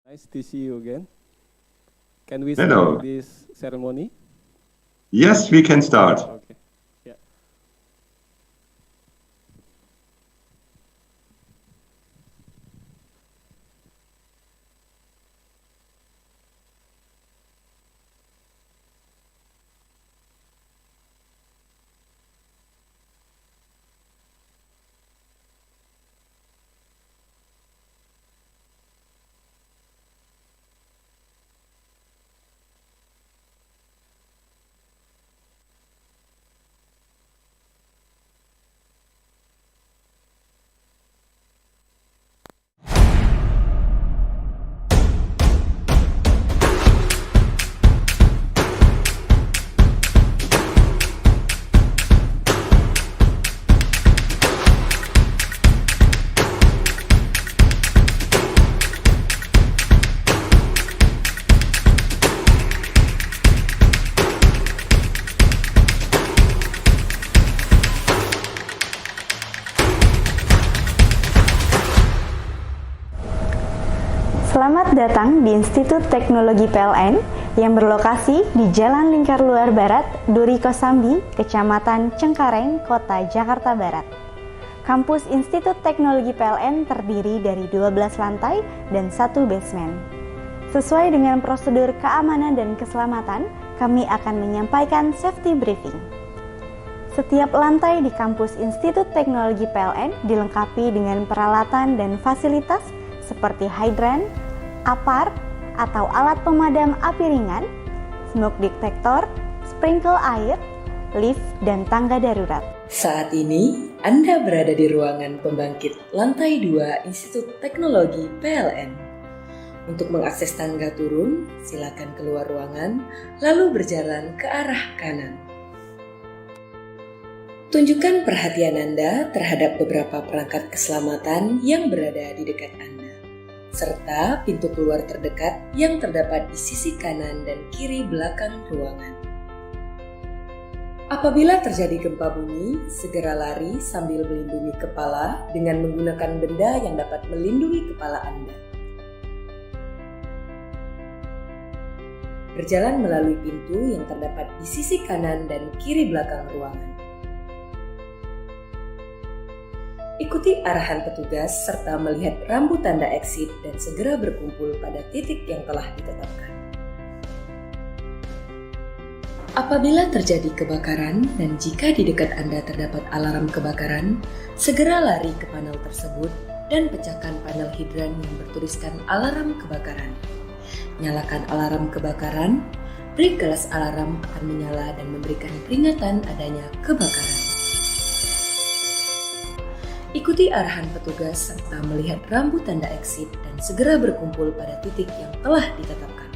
Nice to see you again. Can we Hello. start this ceremony? Yes, we can start. Okay. Yeah. Selamat datang di Institut Teknologi PLN yang berlokasi di Jalan Lingkar Luar Barat, Duri Kosambi, Kecamatan Cengkareng, Kota Jakarta Barat. Kampus Institut Teknologi PLN terdiri dari 12 lantai dan 1 basement. Sesuai dengan prosedur keamanan dan keselamatan, kami akan menyampaikan safety briefing. Setiap lantai di kampus Institut Teknologi PLN dilengkapi dengan peralatan dan fasilitas seperti hidran, APAR atau alat pemadam api ringan, smoke detector, sprinkle air, lift, dan tangga darurat. Saat ini, Anda berada di ruangan pembangkit lantai 2 Institut Teknologi PLN. Untuk mengakses tangga turun, silakan keluar ruangan, lalu berjalan ke arah kanan. Tunjukkan perhatian Anda terhadap beberapa perangkat keselamatan yang berada di dekat Anda, serta pintu keluar terdekat yang terdapat di sisi kanan dan kiri belakang ruangan. Apabila terjadi gempa bumi, segera lari sambil melindungi kepala dengan menggunakan benda yang dapat melindungi kepala Anda. Berjalan melalui pintu yang terdapat di sisi kanan dan kiri belakang ruangan. Ikuti arahan petugas serta melihat rambu tanda exit dan segera berkumpul pada titik yang telah ditetapkan. Apabila terjadi kebakaran dan jika di dekat Anda terdapat alarm kebakaran, segera lari ke panel tersebut dan pecahkan panel hidran yang bertuliskan alarm kebakaran. Nyalakan alarm kebakaran, break glass alarm akan menyala dan memberikan peringatan adanya kebakaran. Ikuti arahan petugas serta melihat rambu tanda exit dan segera berkumpul pada titik yang telah ditetapkan.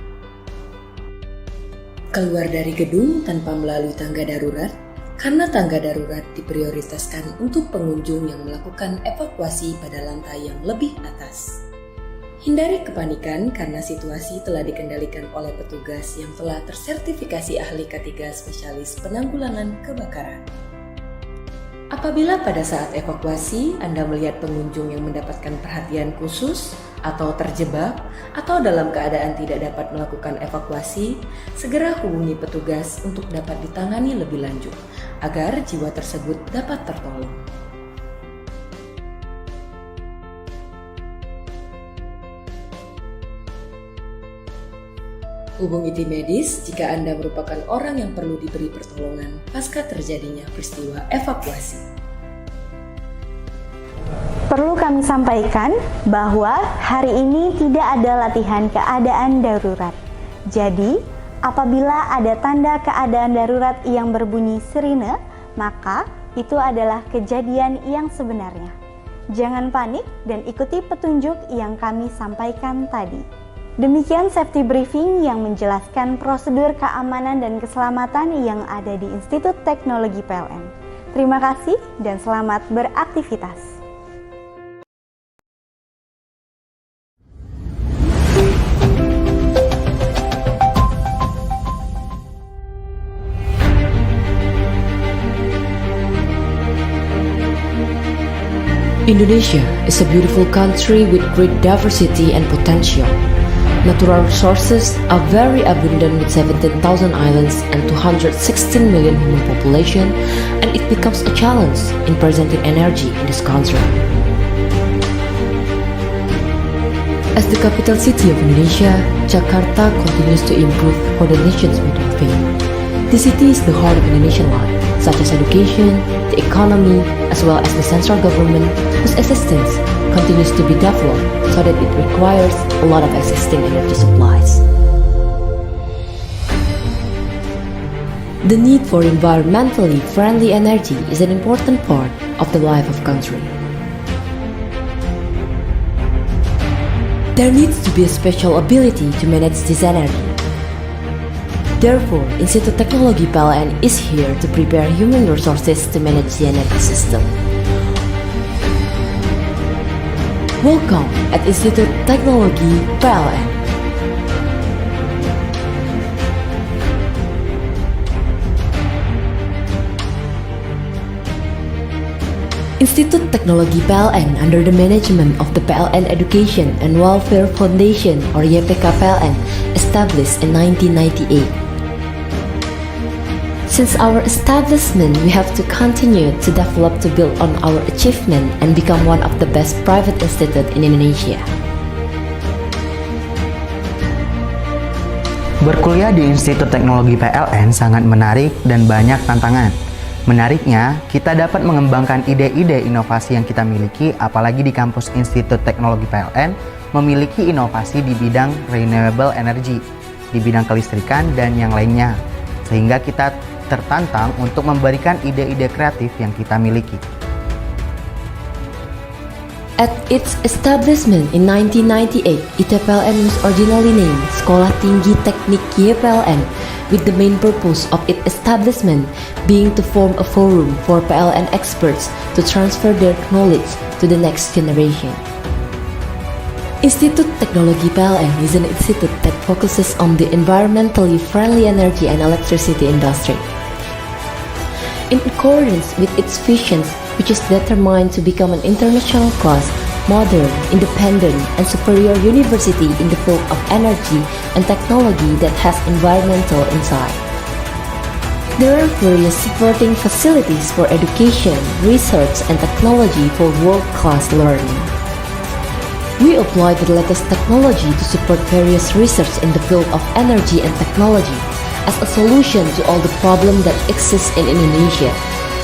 Keluar dari gedung tanpa melalui tangga darurat, karena tangga darurat diprioritaskan untuk pengunjung yang melakukan evakuasi pada lantai yang lebih atas. Hindari kepanikan karena situasi telah dikendalikan oleh petugas yang telah tersertifikasi ahli K3 spesialis penanggulangan kebakaran. Apabila pada saat evakuasi Anda melihat pengunjung yang mendapatkan perhatian khusus atau terjebak atau dalam keadaan tidak dapat melakukan evakuasi, segera hubungi petugas untuk dapat ditangani lebih lanjut agar jiwa tersebut dapat tertolong. Hubungi tim medis jika Anda merupakan orang yang perlu diberi pertolongan pasca terjadinya peristiwa evakuasi. Perlu kami sampaikan bahwa hari ini tidak ada latihan keadaan darurat. Jadi, apabila ada tanda keadaan darurat yang berbunyi sirine, maka itu adalah kejadian yang sebenarnya. Jangan panik dan ikuti petunjuk yang kami sampaikan tadi. Demikian safety briefing yang menjelaskan prosedur keamanan dan keselamatan yang ada di Institut Teknologi PLN. Terima kasih dan selamat beraktivitas. Indonesia is a beautiful country with great diversity and potential. Natural resources are very abundant with 17,000 islands and 216 million human population, and it becomes a challenge in presenting energy in this country. As the capital city of Indonesia, Jakarta continues to improve for the nation's middle fame. The city is the heart of Indonesian life, such as education, the economy, as well as the central government, whose existence continues to be developed so that it requires a lot of existing energy supplies. The need for environmentally friendly energy is an important part of the life of country. There needs to be a special ability to manage this energy. Therefore, Institut Teknologi PLN is here to prepare human resources to manage the energy system. Welcome at Institut Teknologi PLN. Institut Teknologi PLN under the management of the PLN Education and Welfare Foundation or YPK PLN established in 1998. Since our establishment, we have to continue to develop to build on our achievement and become one of the best private institute in Indonesia. Berkuliah di Institut Teknologi PLN sangat menarik dan banyak tantangan. Menariknya, kita dapat mengembangkan ide-ide inovasi yang kita miliki, apalagi di kampus Institut Teknologi PLN memiliki inovasi di bidang renewable energy, di bidang kelistrikan dan yang lainnya. Sehingga kita tertantang untuk memberikan ide-ide kreatif yang kita miliki. At its establishment in 1998, IT-PLN was originally named Sekolah Tinggi Teknik YPLN, with the main purpose of its establishment being to form a forum for PLN experts to transfer their knowledge to the next generation. Institut Teknologi PLN is an institute that focuses on the environmentally friendly energy and electricity industry. In accordance with its vision, which is determined to become an international class, modern, independent, and superior university in the field of energy and technology that has environmental insight. There are various supporting facilities for education, research, and technology for world-class learning. We apply the latest technology to support various research in the field of energy and technology as a solution to all the problems that exist in Indonesia,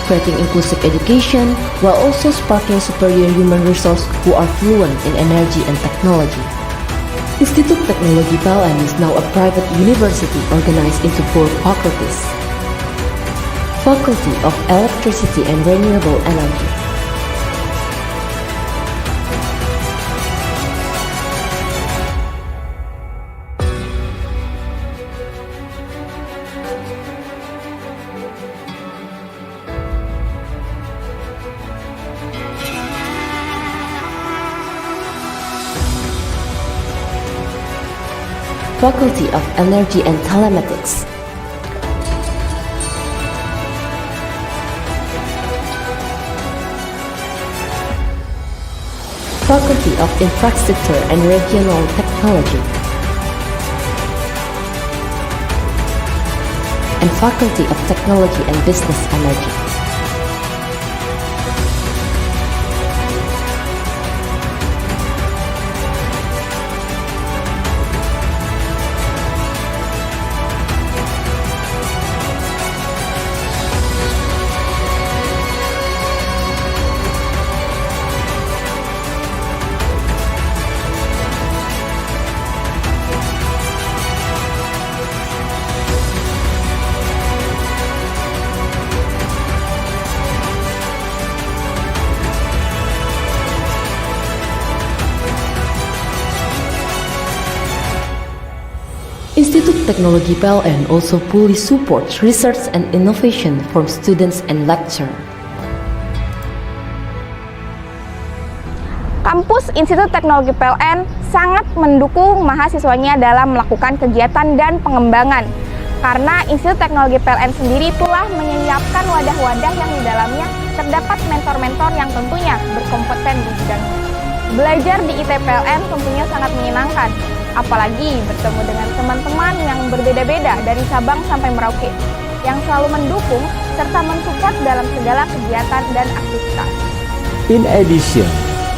creating inclusive education while also sparking superior human resource who are fluent in energy and technology. Institut Teknologi PLN is now a private university organized into 4 faculties. Faculty of Electricity and Renewable Energy, Faculty of Energy and Telematics, Faculty of Infrastructure and Regional Technology, and Faculty of Technology and Business Energy. Institut Teknologi PLN also fully supports research and innovation from students and lecturers. Kampus Institut Teknologi PLN sangat mendukung mahasiswanya dalam melakukan kegiatan dan pengembangan. Karena Institut Teknologi PLN sendiri telah menyiapkan wadah-wadah yang di dalamnya terdapat mentor-mentor yang tentunya berkompeten di bidangnya. Belajar di IT-PLN tentunya sangat menyenangkan. Apalagi bertemu dengan teman-teman yang berbeda-beda dari Sabang sampai Merauke, yang selalu mendukung serta mensupport dalam segala kegiatan dan aktivitas. In addition,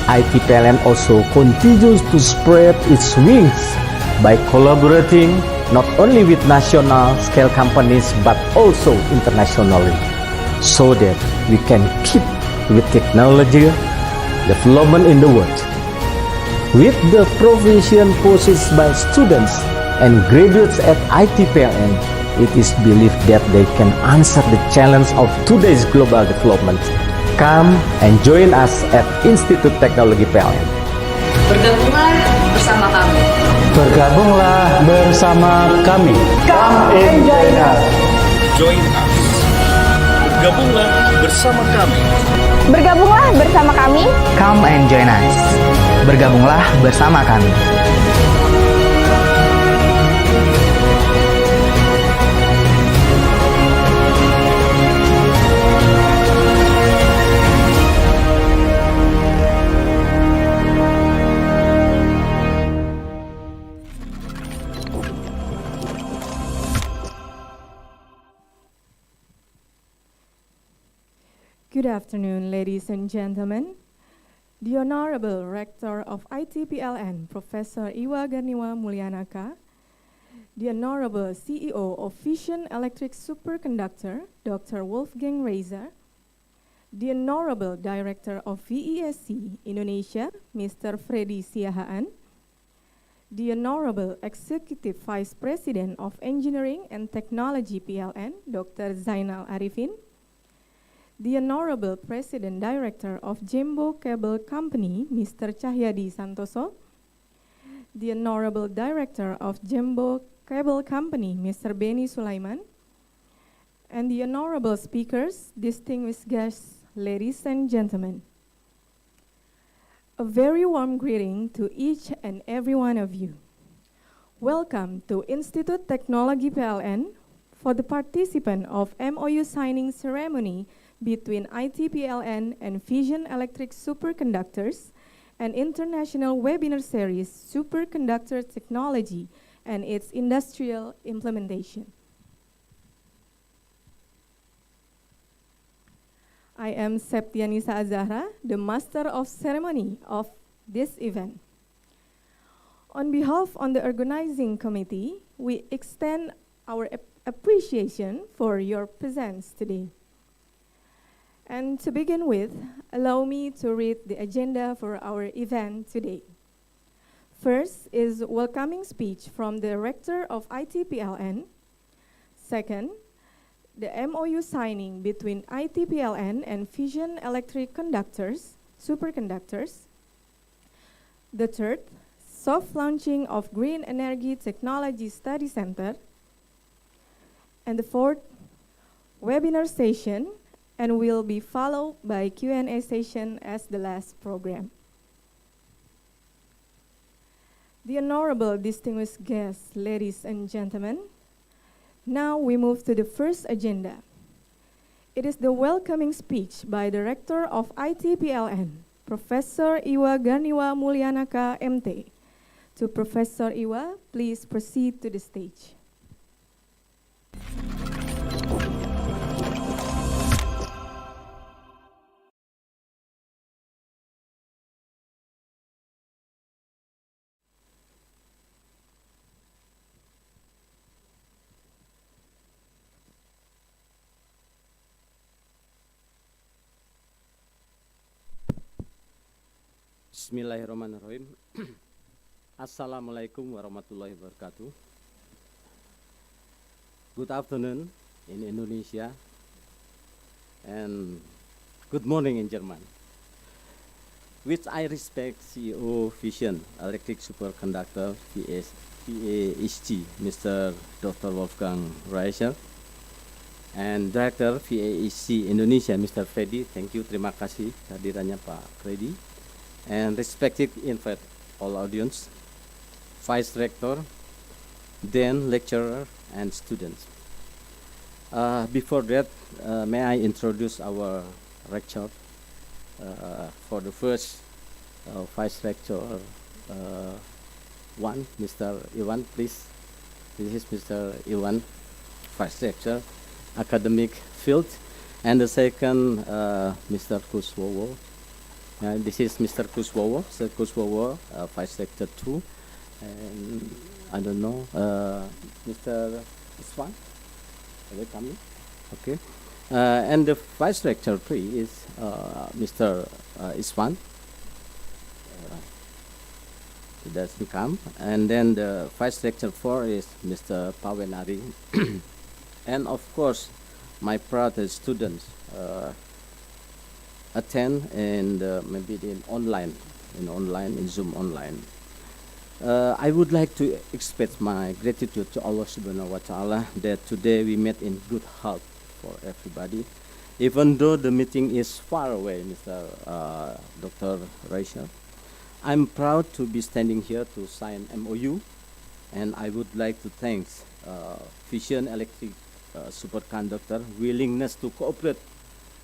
IT-PLN also continues to spread its wings by collaborating not only with national scale companies but also internationally, so that we can keep with technology development in the world. With the provision possessed by students and graduates at IT-PLN, it is believed that they can answer the challenge of today's global development. Come and join us at Institut Teknologi PLN. Bergabunglah bersama kami. Bergabunglah bersama kami. Come and join us. Join us. Bergabunglah bersama kami. Bergabunglah bersama kami. Come and join us. Bergabunglah bersama kami. Good afternoon, ladies and gentlemen. The Honorable Rector of IT-PLN, Professor Iwa Garniwa Mulyanaka, the Honorable CEO of Fusion Electric Superconductor, Dr. Wolfgang Reiser, the Honorable Director of VESC Indonesia, Mr. Freddy Siahaan, the Honorable Executive Vice President of Engineering and Technology PLN, Dr. Zainal Arifin, the Honorable President Director of Jembo Cable Company, Mr. Cahyadi Santoso, the Honorable Director of Jembo Cable Company, Mr. Beni Sulaiman, and the Honorable Speakers, distinguished guests, ladies and gentlemen. A very warm greeting to each and every one of you. Welcome to Institut Teknologi PLN for the participant of MoU signing ceremony between IT-PLN and Fusion Electric Superconductors, an international webinar series, Superconductor Technology and its Industrial Implementation. I am Septianisa Azahra, the Master of Ceremony of this event. On behalf of the organizing committee, we extend our appreciation for your presence today. And to begin with, allow me to read the agenda for our event today. First is welcoming speech from the Rector of IT-PLN. Second, the MoU signing between IT-PLN and Fusion Electric Superconductors. The third, soft launching of Green Energy Technology Study Center. And the fourth, webinar session, and will be followed by Q&A session as the last program. The honorable distinguished guests, ladies and gentlemen, now we move to the first agenda. It is the welcoming speech by the Rector of IT-PLN, Professor Iwa Garniwa Mulyanaka, MT. To Professor Iwa, please proceed to the stage. Bismillahirrahmanirrahim. Assalamualaikum warahmatullahi wabarakatuh. Good afternoon in Indonesia and good morning in German. Which I respect CEO Fusion Electric Superconductor VESC, Mr. Dr. Wolfgang Reiser, and Director VESC Indonesia, Mr. Freddy. Thank you, terima kasih kehadirannya Pak Freddy. And respected invite all audience, Vice Rector, then lecturer and students. Before that, may I introduce our rector for the first Vice Rector, one, Mr. Iwan, please. This is Mr. Iwan, Vice Rector, Academic Field. And the second, Mr. Kuswowo. This is Mr. Kuswowo, Sir Kuswowo, Vice Rector 2. And I don't know, Mr. Iswan, are they coming? Okay. And the Vice Rector 3 is Mr. Iswan. He doesn't come. And then the Vice Rector 4 is Mr. Pawenari. And of course, my proud students attend and maybe in Zoom online. I would like to express my gratitude to Allah Subhanahu wa Ta'ala that today we met in good health for everybody. Even though the meeting is far away, Mr. Dr. Raisha, I'm proud to be standing here to sign MoU, and I would like to thank Fission Electric Superconductor willingness to cooperate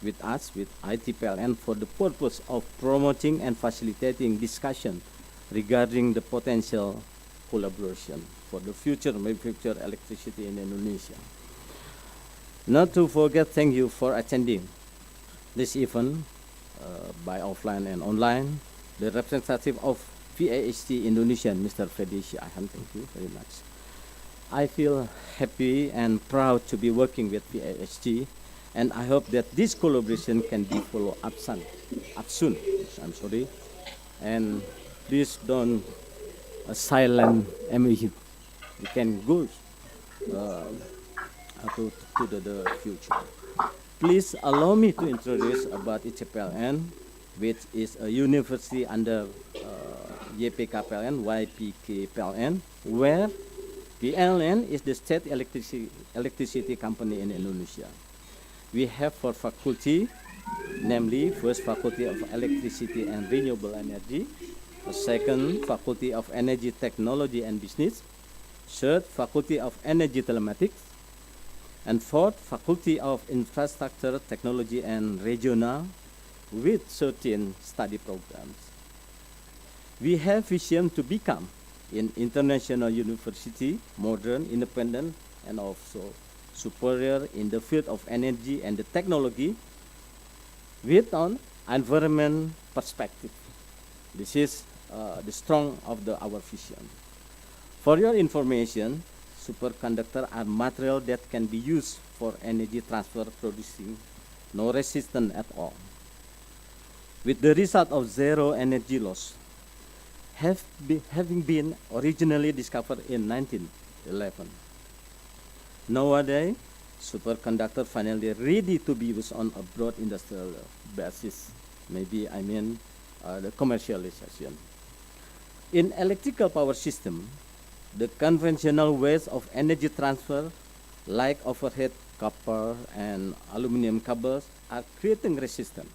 with us, with IT-PLN, for the purpose of promoting and facilitating discussion regarding the potential collaboration for the future manufactured electricity in Indonesia. Not to forget, thank you for attending this event by offline and online. The representative of VAHT Indonesia, Mr. Fedi Syahan, thank you very much. I feel happy and proud to be working with VAHT, and I hope that this collaboration can be followed up soon. I'm sorry. And please don't silent MoU. We can go to the future. Please allow me to introduce about IT-PLN, which is a university under YPK-PLN, YPK-PLN, where PLN is the state electricity company in Indonesia. We have 4 faculty, namely first Faculty of Electricity and Renewable Energy, the second Faculty of Energy Technology and Business, third Faculty of Energy Telematics, and fourth Faculty of Infrastructure Technology and Regional, with 13 study programs. We have vision to become an international university, modern, independent, and also superior in the field of energy and the technology with an environment perspective. This is the strong of our vision. For your information, superconductor are material that can be used for energy transfer, producing no resistance at all, with the result of zero energy loss, having been originally discovered in 1911. Nowadays, superconductor finally ready to be used on a broad industrial basis. Maybe I mean the commercialization. In electrical power system, the conventional ways of energy transfer, like overhead copper and aluminum cables, are creating resistance,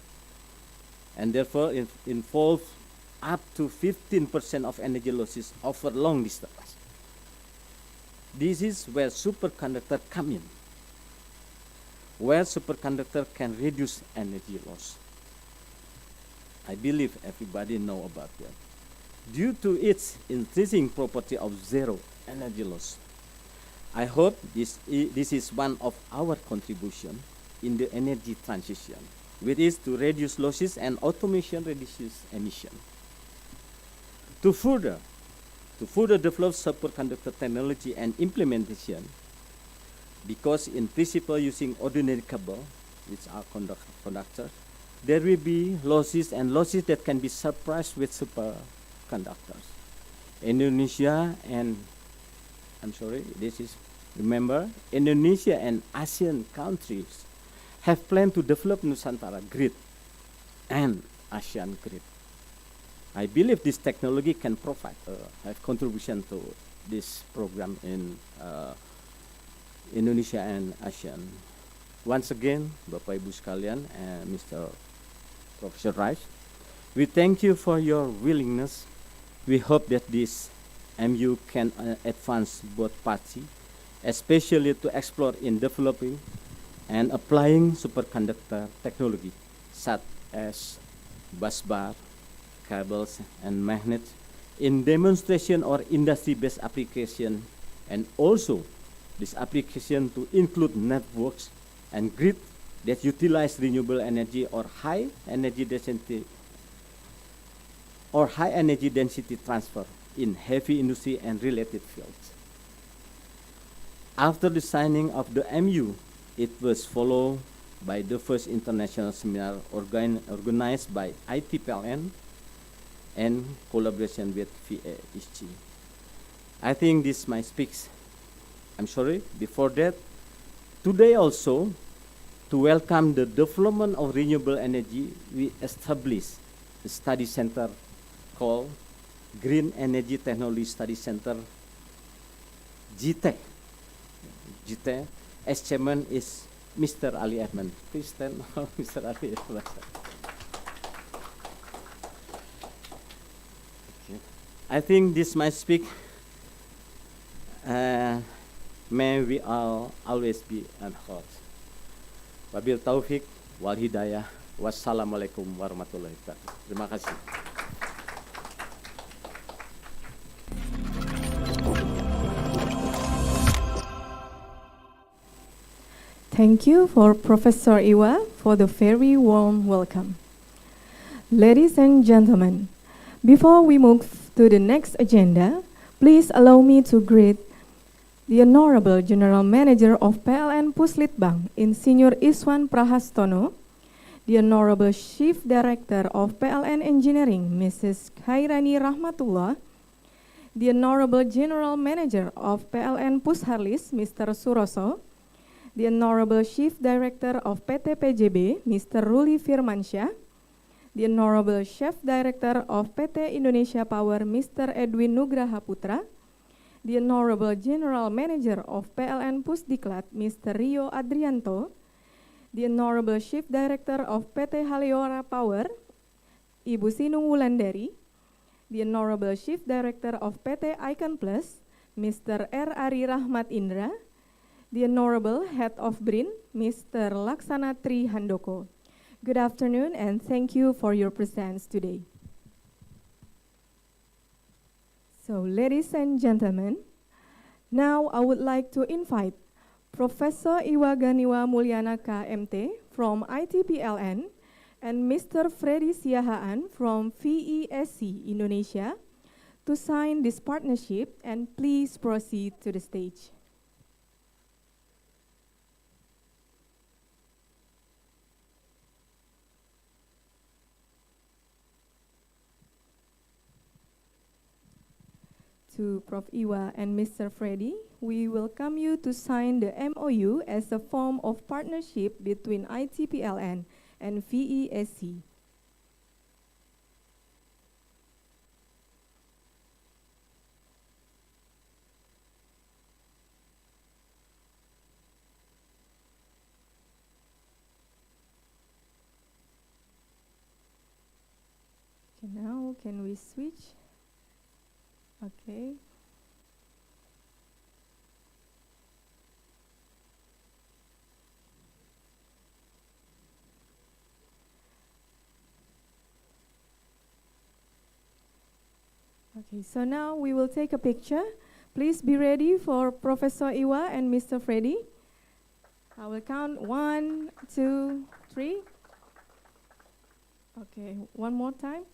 and therefore involve up to 15% of energy losses over long distance. This is where superconductor come in, where superconductor can reduce energy loss. I believe everybody know about that. Due to its intrinsic property of zero energy loss, I hope this is one of our contribution in the energy transition, which is to reduce losses and automation reduces emission. To further develop superconductor technology and implementation, because in principle using ordinary cable, which are conductors, there will be losses and losses that can be suppressed with superconductors. Indonesia and, Indonesia and ASEAN countries have planned to develop Nusantara grid and ASEAN grid. I believe this technology can provide a contribution to this program in Indonesia and ASEAN. Once again, Bapak Ibu sekalian and Mr. Professor Rice, we thank you for your willingness. We hope that this MoU can advance both parties, especially to explore in developing and applying superconductor technology, such as busbar, cables, and magnets in demonstration or industry-based application, and also this application to include networks and grid that utilize renewable energy or high energy density transfer in heavy industry and related fields. After the signing of the MoU, it was followed by the first international seminar organized by IT-PLN and collaboration with VESC. I think this might speak. I'm sorry, before that, today also, to welcome the development of renewable energy, we established a study center called Green Energy Technology Study Center, GTEC. GTEC, as chairman is Mr. Ali Ahmed. Please stand, Mr. Ali Ahmed. Okay. I think this might speak. May we all always be unhurt. Wabil taufik wal hidayah. Wassalamualaikum warahmatullahi wabarakatuh. Terima kasih. Thank you for Professor Iwa for the very warm welcome. Ladies and gentlemen, before we move to the next agenda, please allow me to greet the Honorable General Manager of PLN Puslitbang, Insinyur Iswan Prahastono, the Honorable Chief Director of PLN Engineering, Mrs. Khairani Rahmatullah, the Honorable General Manager of PLN Pusharlis, Mr. Suroso, the Honorable Chief Director of PT PJB, Mr. Ruli Firmansyah, the Honorable Chief Director of PT Indonesia Power, Mr. Edwin Nugraha Putra, the Honorable General Manager of PLN Pusdiklat, Mr. Rio Adrianto, the Honorable Chief Director of PT Haleora Power, Ibu Sinung Wulandari, the Honorable Chief Director of PT Icon Plus, Mr. R. Ari Rahmat Indra, the Honorable Head of BRIN, Mr. Laksana Tri Handoko. Good afternoon and thank you for your presence today. So, ladies and gentlemen, now I would like to invite Professor Iwa Ganiwa Mulyanaka MT from IT-PLN and Mr. Freddy Siahaan from VESC Indonesia to sign this partnership, and please proceed to the stage. To Prof. Iwa and Mr. Freddy, we welcome you to sign the MoU as a form of partnership between IT-PLN and VESC. Okay, now can we switch? Okay. Okay, so now we will take a picture. Please be ready for Professor Iwa and Mr. Freddy. I will count 1, 2, 3. Okay, one more time.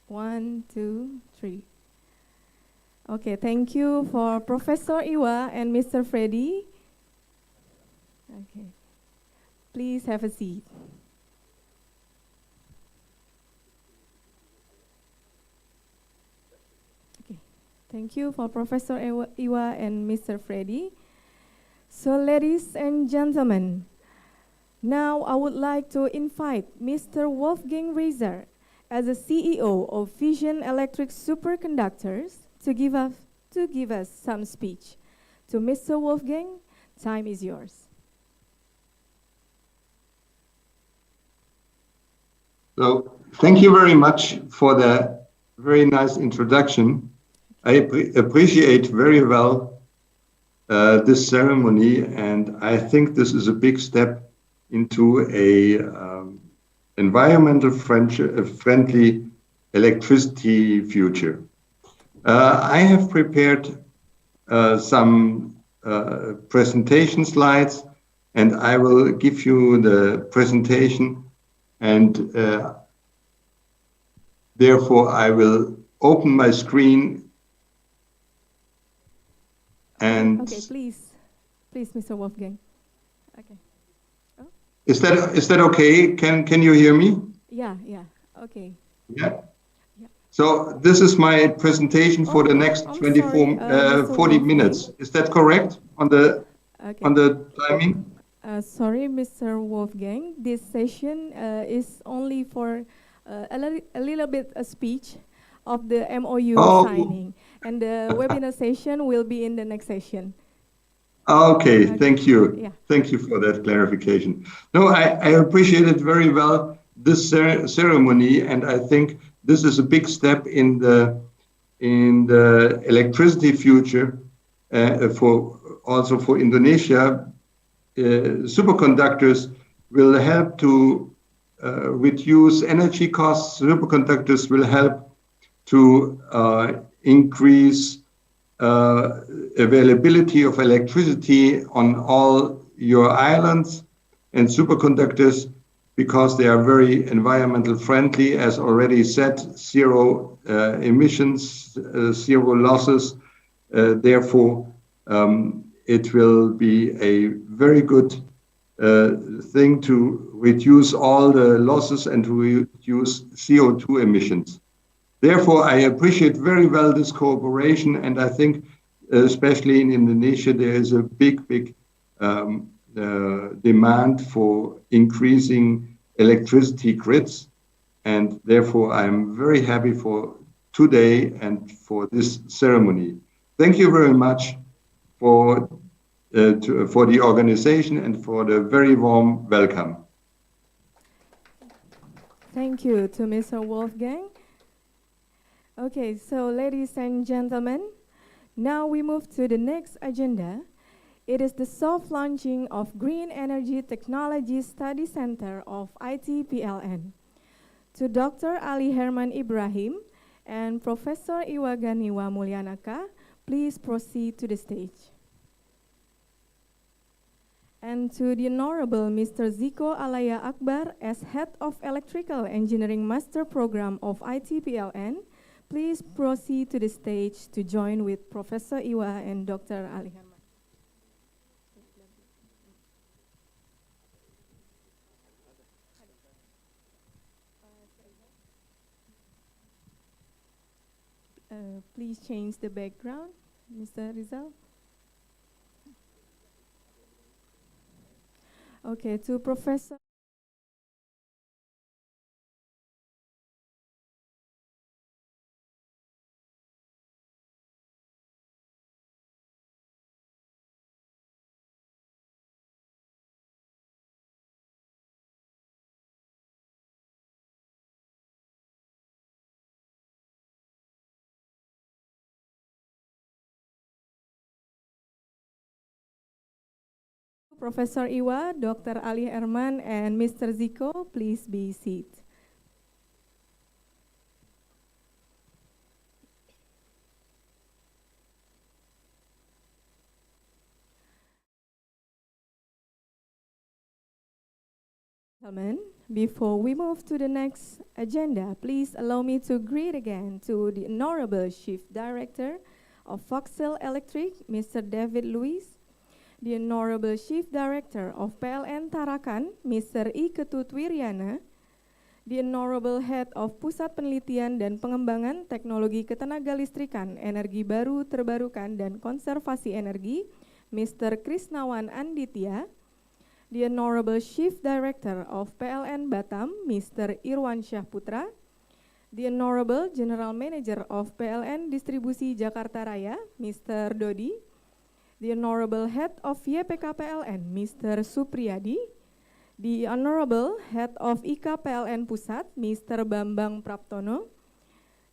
1, 2, 3. Okay, thank you for Professor Iwa and Mr. Freddy. Okay, please have a seat. Okay, thank you for Professor Iwa and Mr. Freddy. So, ladies and gentlemen, now I would like to invite Mr. Wolfgang Reiser as the CEO of Vision Electric Superconductors to give us some speech. To Mr. Wolfgang, time is yours. So, thank you very much for the very nice introduction. I appreciate very well this ceremony, and I think this is a big step into a environmental friendly electricity future. I have prepared some presentation slides, and I will give you the presentation, and therefore I will open my screen. And okay, please, Mr. Wolfgang. Okay. Oh. Is that okay? Can you hear me? Yeah. Okay. Yeah. So this is my presentation for the next 40 Wolfgang. minutes. Is that correct on the timing? Sorry, Mr. Wolfgang. This session is only for a little bit a speech of the MoU signing, and the webinar session will be in the next session. Okay, thank you. Yeah. Thank you for that clarification. No, I appreciate it very well, this ceremony, and I think this is a big step in the electricity future for Indonesia. Superconductors will help to reduce energy costs. Superconductors will help to increase availability of electricity on all your islands, and superconductors, because they are very environmental friendly, as already said, zero emissions, zero losses. Therefore, it will be a very good thing to reduce all the losses and to reduce CO2 emissions. Therefore, I appreciate very well this cooperation, and I think, especially in Indonesia, there is a big demand for increasing electricity grids, and therefore I'm very happy for today and for this ceremony. Thank you very much for the organization and for the very warm welcome. Thank you to Mr. Wolfgang. Okay, so ladies and gentlemen, now we move to the next agenda. It is the soft launching of Green Energy Technology Study Center of IT-PLN. To Dr. Ali Herman Ibrahim and Professor Iwa Ganiwa Mulyanaka, please proceed to the stage. And to the Honorable Mr. Ziko Alaya Akbar as Head of Electrical Engineering Master Program of IT-PLN, please proceed to the stage to join with Professor Iwa and Dr. Ali Herman. Please change the background, Mr. Rizal. Okay, to Professor. Professor Iwa, Dr. Ali Herman, and Mr. Ziko, please be seated. Before we move to the next agenda, please allow me to greet again to the Honorable Chief Director of Foxtel Electric, Mr. David Lewis, the Honorable Chief Director of PLN Tarakan, Mr. I Ketut Wiryana, the Honorable Head of Pusat Penelitian dan Pengembangan Teknologi Ketenagalistrikan, Energi Baru Terbarukan dan Konservasi Energi, Mr. Krisnawan Anditya, the Honorable Chief Director of PLN Batam, Mr. Irwan Syahputra, the Honorable General Manager of PLN Distribusi Jakarta Raya, Mr. Dodi, the Honorable Head of YPK-PLN, Mr. Supriyadi, the Honorable Head of IK-PLN Pusat, Mr. Bambang Praptono,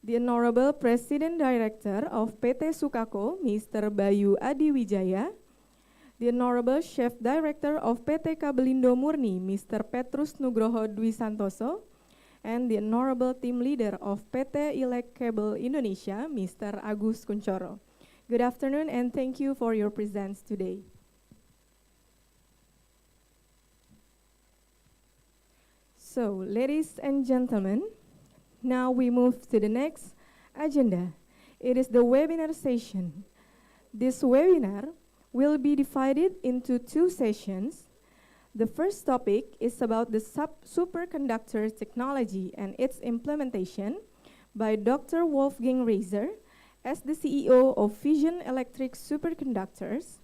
the Honorable President Director of PT Sukako, Mr. Bayu Adiwijaya, the Honorable Chef Director of PT Kabelindo Murni, Mr. Petrus Nugroho Dwi Santoso, and the Honorable Team Leader of PT Elek Cable Indonesia, Mr. Agus Kuncoro. Good afternoon and thank you for your presence today. So, ladies and gentlemen, now we move to the next agenda. It is the webinar session. This webinar will be divided into two sessions. The first topic is about the superconductor technology and its implementation by Dr. Wolfgang Reiser as the CEO of Fusion Electric Superconductors.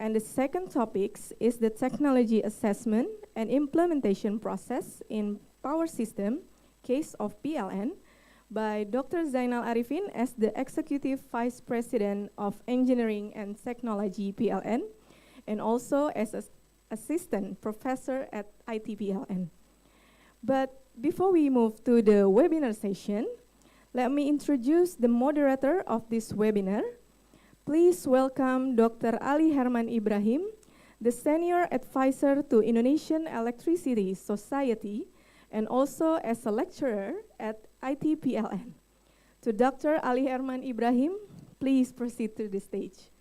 And the second topic is the technology assessment and implementation process in power system, case of PLN, by Dr. Zainal Arifin as the Executive Vice President of Engineering and Technology PLN, and also as an Assistant Professor at IT-PLN. But before we move to the webinar session, let me introduce the moderator of this webinar. Please welcome Dr. Ali Herman Ibrahim, the Senior Advisor to Indonesian Electricity Society, and also as a lecturer at IT-PLN. To Dr. Ali Herman Ibrahim, please proceed to the stage.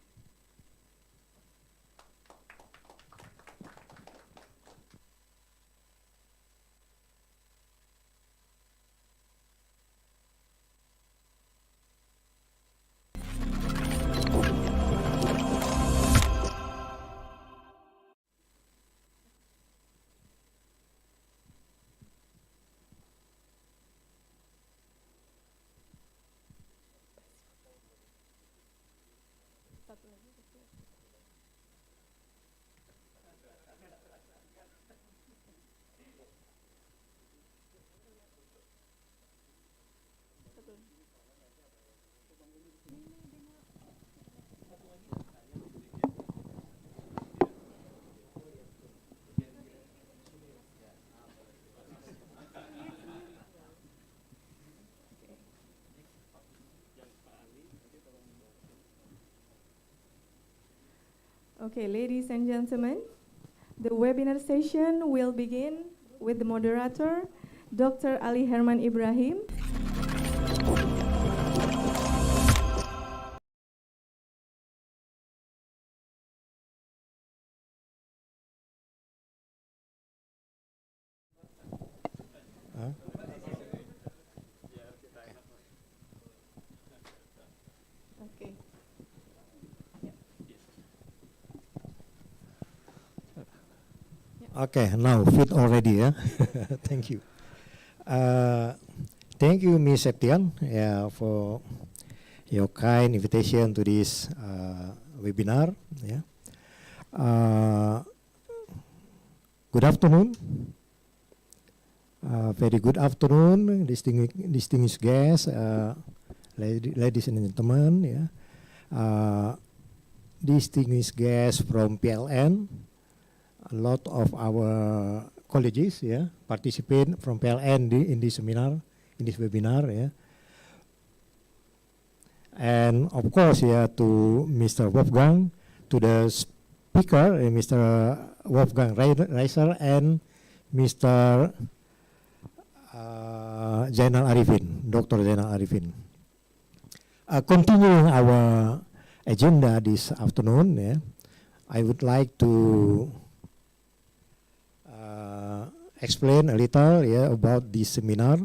Okay, ladies and gentlemen, the webinar session will begin with the moderator, Dr. Ali Herman Ibrahim. Okay. Okay, now fit already, yeah. Thank you. Thank you, Ms. Septian, for your kind invitation to this webinar. Yeah. Good afternoon. Very good afternoon, distinguished guests, ladies and gentlemen. Yeah. Distinguished guests from PLN. A lot of our colleges, participate from PLN in this seminar, in this webinar, and of course, to Mr. Wolfgang, to the speaker, Mr. Wolfgang Reiser, and Mr. Zainal Arifin, Dr. Zainal Arifin. Continuing our agenda this afternoon, I would like to explain a little about this seminar.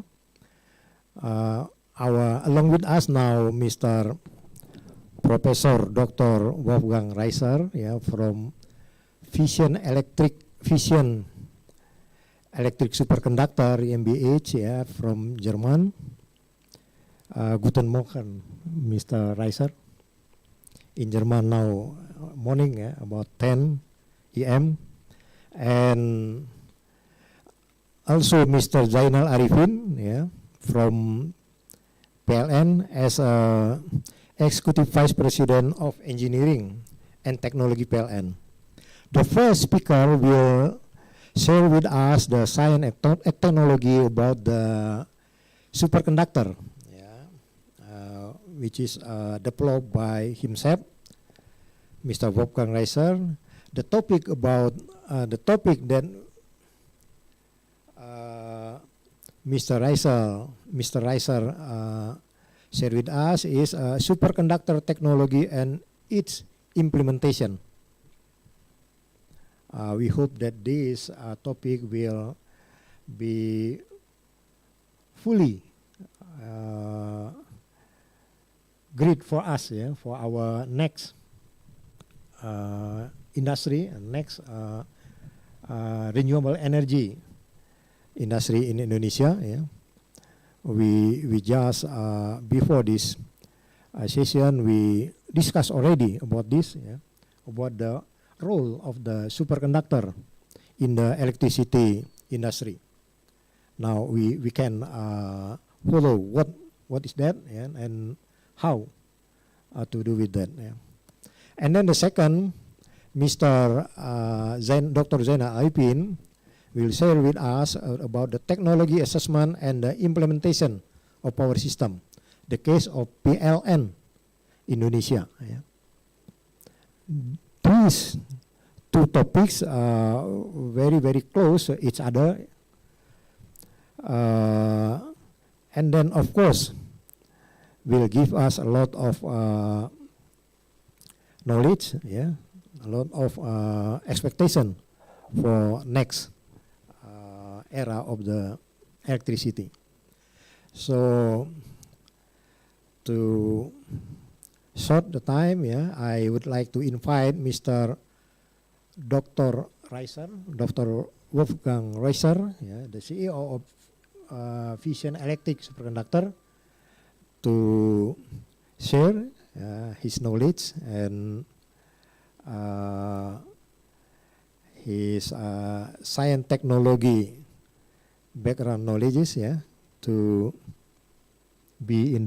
Along with us now, Mr. Professor Dr. Wolfgang Reiser, from Fusion Electric Superconductor GmbH, from German. Guten Morgen, Mr. Reiser. In German now, morning, about 10 a.m. And also Mr. Zainal Arifin, from PLN as Executive Vice President of Engineering and Technology PLN. The first speaker will share with us the science and technology about the superconductor, which is developed by himself, Mr. Wolfgang Reiser. The topic that Mr. Reiser shared with us is superconductor technology and its implementation. We hope that this topic will be fully great for us, for our next industry and next renewable energy industry in Indonesia. We just before this session we discussed already about this, about the role of the superconductor in the electricity industry. Now we can follow what is that, and how to do with that. And then the second, Dr. Zainal Arifin will share with us about the technology assessment and the implementation of power system, the case of PLN Indonesia. These two topics are very, very close to each other. And then, of course, will give us a lot of knowledge, a lot of expectation for next era of the electricity. So, to short the time, I would like to invite Mr. Dr. Reiser, Dr. Wolfgang Reiser, the CEO of Fusion Electric Superconductor, to share his knowledge and his science technology background knowledges, to be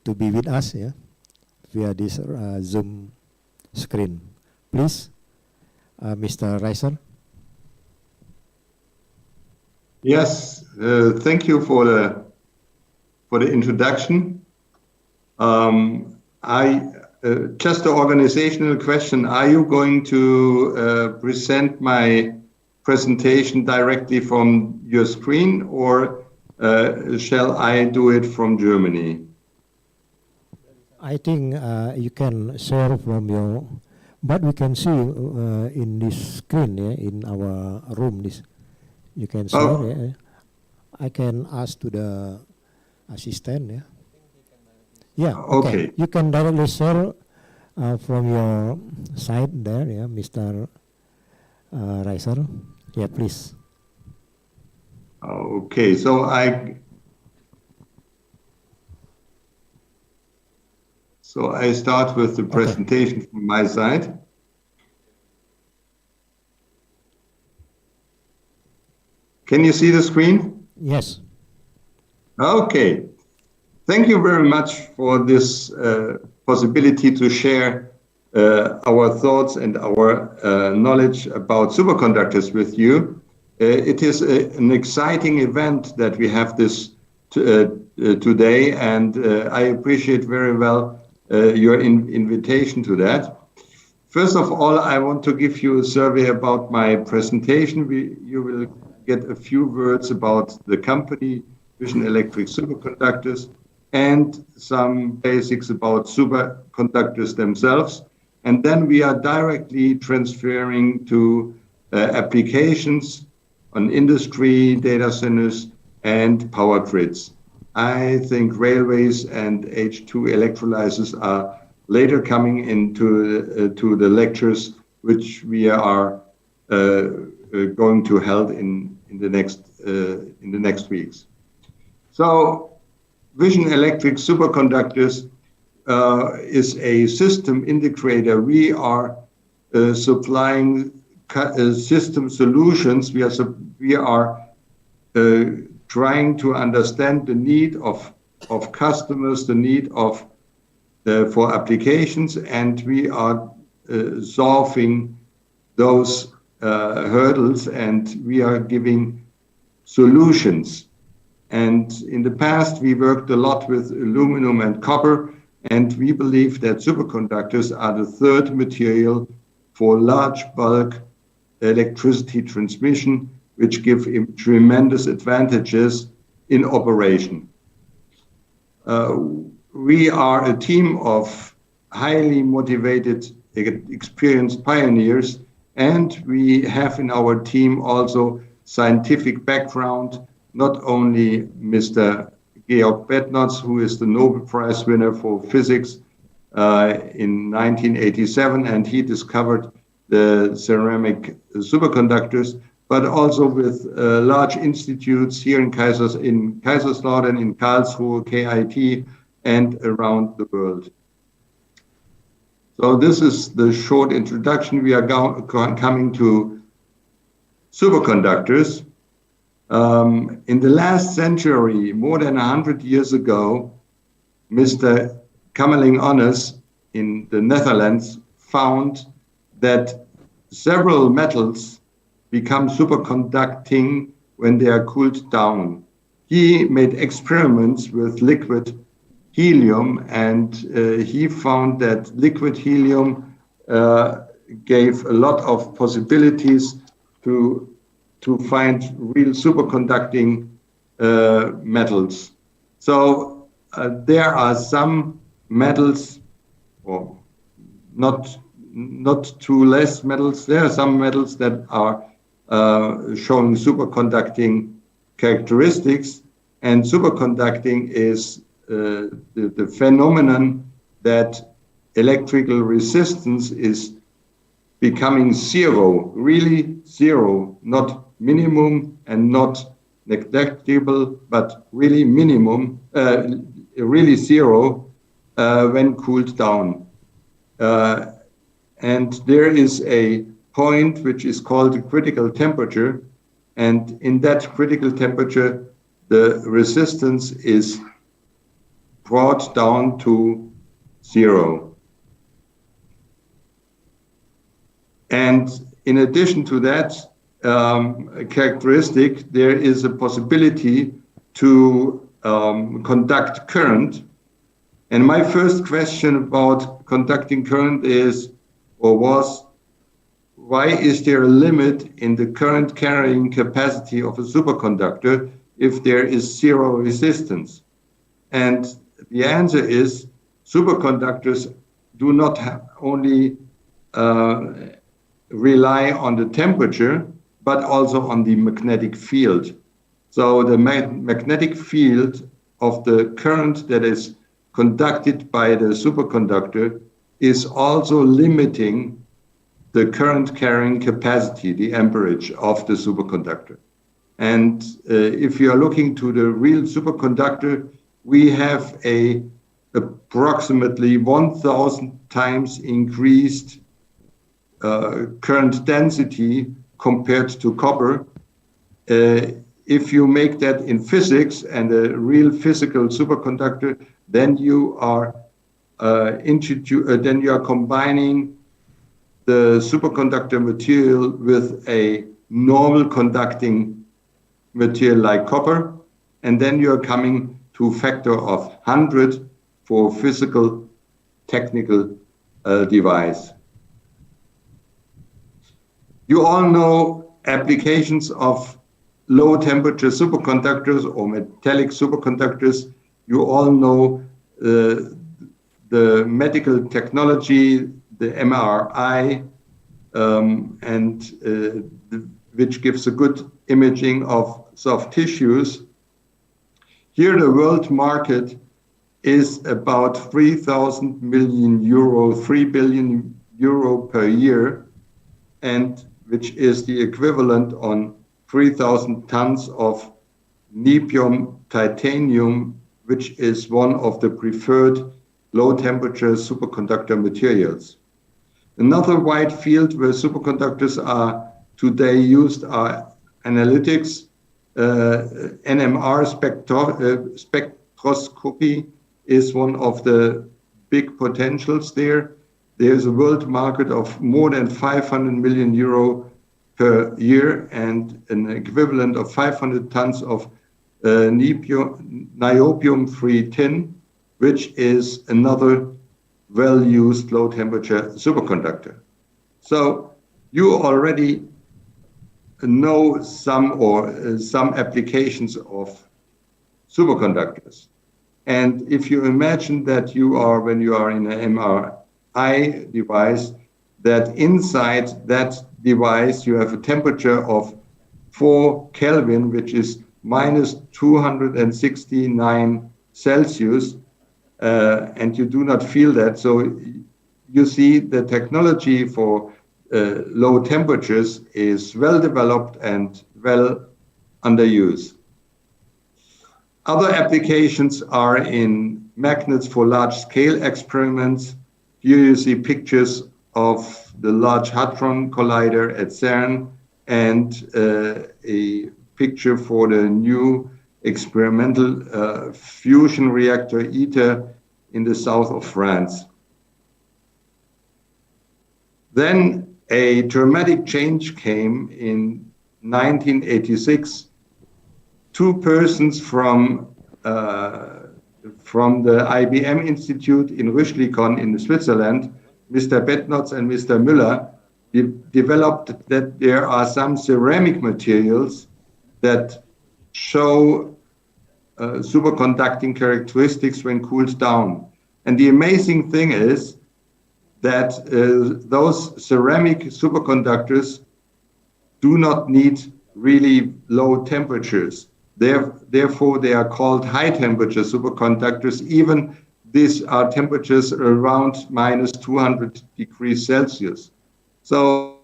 with us, via this Zoom screen. Please, Mr. Reiser. Yes, thank you for the introduction. Just an organizational question. Are you going to present my presentation directly from your screen, or shall I do it from Germany? I think you can share from your, but we can see in this screen, in our room. This you can share. Oh. I can ask to the assistant. Yeah. Okay. You can directly share from your side there, Mr. Reiser. Yeah, please. Okay, so I start with the presentation from my side. Can you see the screen? Yes. Okay. Thank you very much for this possibility to share our thoughts and our knowledge about superconductors with you. It is an exciting event that we have this today, and I appreciate very well your invitation to that. First of all, I want to give you a survey about my presentation. You will get a few words about the company, Fusion Electric Superconductors, and some basics about superconductors themselves. And then we are directly transferring to applications on industry, data centers, and power grids. I think railways and H2 electrolyzers are later coming into to the lectures, which we are going to hold in the next weeks. So, Fusion Electric Superconductors is a system integrator. We are supplying system solutions. We are trying to understand the need of customers, the need of for applications, and we are solving those hurdles, and we are giving solutions. And in the past, we worked a lot with aluminum and copper, and we believe that superconductors are the third material for large bulk electricity transmission which give him tremendous advantages in operation. We are a team of highly motivated, experienced pioneers, and we have in our team also scientific background, not only Mr. Georg Bednarz, who is the Nobel Prize winner for physics in 1987, and he discovered the ceramic superconductors, but also with large institutes here in Kaiserslautern, in Karlsruhe, KIT, and around the world. So this is the short introduction. We are coming to superconductors. In the last century, more than 100 years ago, Mr. Kamerlingh-Onnes in the Netherlands found that several metals become superconducting when they are cooled down. He made experiments with liquid helium, and he found that liquid helium gave a lot of possibilities to find real superconducting metals. So there are some metals, or not too less metals. There are some metals that are showing superconducting characteristics, and superconducting is the phenomenon that electrical resistance is becoming zero, really zero, not minimum and not negligible, but really minimum, really zero when cooled down. And there is a point which is called the critical temperature, and in that critical temperature, the resistance is brought down to zero. And in addition to that characteristic, there is a possibility to conduct current. And my first question about conducting current is, or was, why is there a limit in the current carrying capacity of a superconductor if there is zero resistance? And the answer is, superconductors do not only rely on the temperature, but also on the magnetic field. So the magnetic field of the current that is conducted by the superconductor is also limiting the current carrying capacity, the amperage of the superconductor. And if you are looking to the real superconductor, we have a approximately 1,000 times increased current density compared to copper. If you make that in physics and a real physical superconductor, then you are combining the superconductor material with a normal conducting material like copper, and then you are coming to a factor of 100 for physical technical device. You all know applications of low temperature superconductors or metallic superconductors. You all know the medical technology, the MRI, which gives a good imaging of soft tissues. Here the world market is about 3,000 million euro, 3 billion euro per year, and which is the equivalent on 3,000 tons of neodymium titanium, which is one of the preferred low temperature superconductor materials. Another wide field where superconductors are today used are analytics. NMR spectroscopy is one of the big potentials there. There's a world market of more than 500 million euro per year and an equivalent of 500 tons of niobium-free tin, which is another well-used low-temperature superconductor. So you already know some applications of superconductors. And if you imagine that when you are in an MRI device, that inside that device you have a temperature of 4 Kelvin, which is minus 269 Celsius, and you do not feel that. So you see the technology for low temperatures is well developed and well under use. Other applications are in magnets for large-scale experiments. Here you see pictures of the Large Hadron Collider at CERN and a picture for the new experimental fusion reactor ITER in the south of France. Then a dramatic change came in 1986. Two persons from the IBM Institute in Rüschlikon in Switzerland, Mr. Bettnotz and Mr. Müller, developed that there are some ceramic materials that show superconducting characteristics when cooled down. And the amazing thing is that those ceramic superconductors do not need really low temperatures. Therefore, they are called high temperature superconductors. Even these are temperatures around minus 200 degrees Celsius. So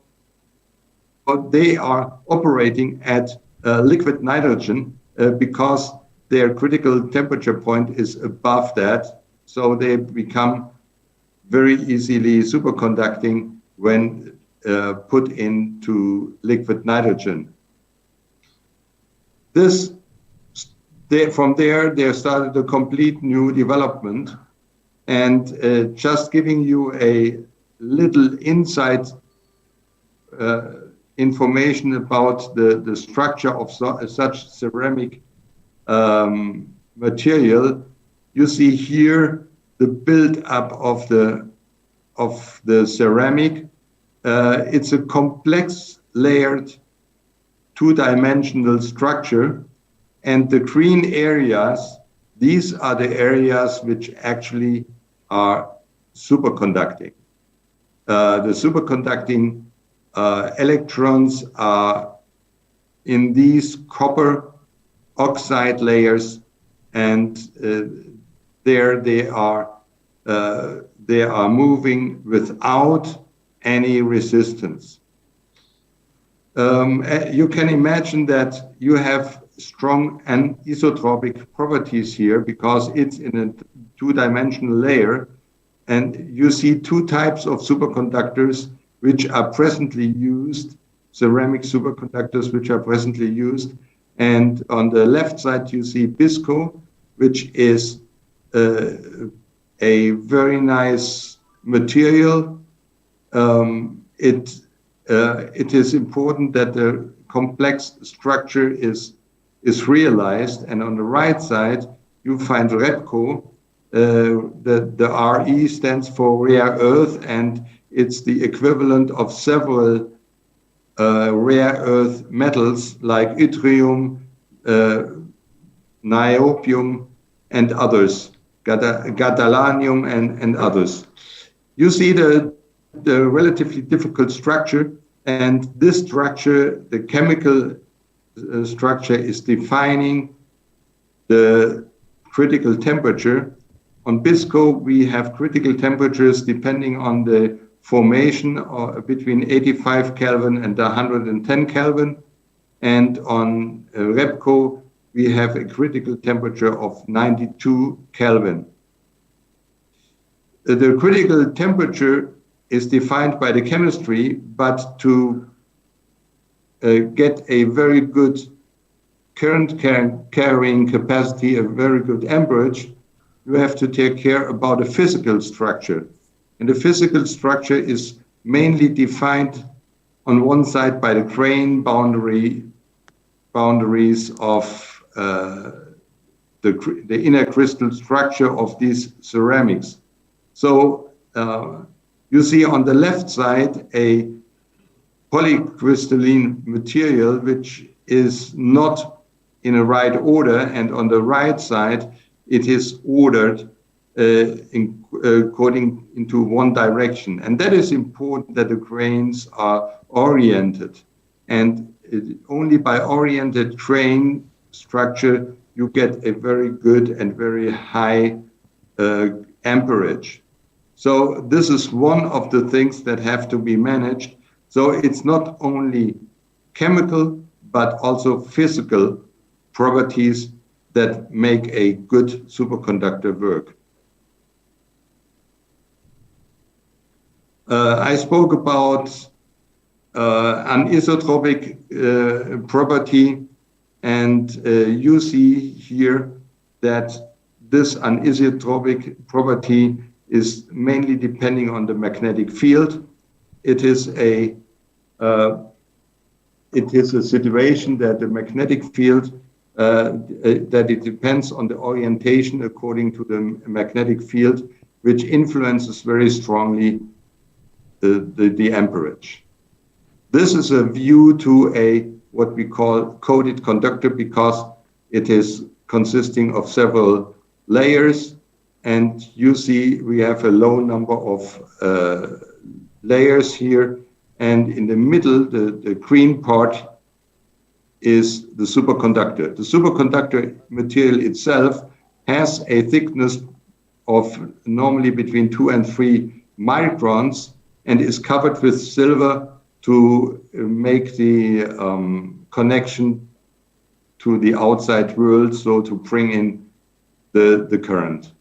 they are operating at liquid nitrogen because their critical temperature point is above that. So they become very easily superconducting when put into liquid nitrogen. From there started a complete new development. And just giving you a little insight information about the structure of such ceramic material, you see here the build-up of the ceramic. It's a complex, layered, two-dimensional structure, and the green areas, these are the areas which actually are superconducting. The superconducting electrons are in these copper oxide layers, and there they are moving without any resistance. You can imagine that you have strong anisotropic properties here because it's in a two-dimensional layer, and you see two types of superconductors which are presently used, ceramic superconductors which are presently used. And on the left side you see BISCO, which is a very nice material. It is important that the complex structure is realized. And on the right side, you find REPCO. The RE stands for rare earth, and it's the equivalent of several rare earth metals like yttrium, niobium, and others, gadolinium and others. You see the relatively difficult structure, and this structure, the chemical structure, is defining the critical temperature. On BISCO, we have critical temperatures depending on the formation between 85 Kelvin and 110 Kelvin. And on REPCO, we have a critical temperature of 92 Kelvin. The critical temperature is defined by the chemistry, but to get a very good current carrying capacity, a very good amperage, you have to take care about the physical structure. And the physical structure is mainly defined on one side by the grain boundaries of the inner crystal structure of these ceramics. So you see on the left side a polycrystalline material, which is not in a right order, and on the right side, it is ordered according into one direction. And that is important, that the cranes are oriented. And only by oriented crane structure, you get a very good and very high amperage. So this is one of the things that have to be managed. So it's not only chemical, but also physical properties that make a good superconductor work. I spoke about anisotropic property, and you see here that this anisotropic property is mainly depending on the magnetic field. It is a situation that the magnetic field that it depends on the orientation according to the magnetic field, which influences very strongly the amperage. This is a view to a what we call coated conductor, because it is consisting of several layers, and you see we have a low number of layers here, and in the middle, the green part is the superconductor. The superconductor material itself has a thickness of normally between 2 and 3 microns, and is covered with silver to make the connection to the outside world, so to bring in the current.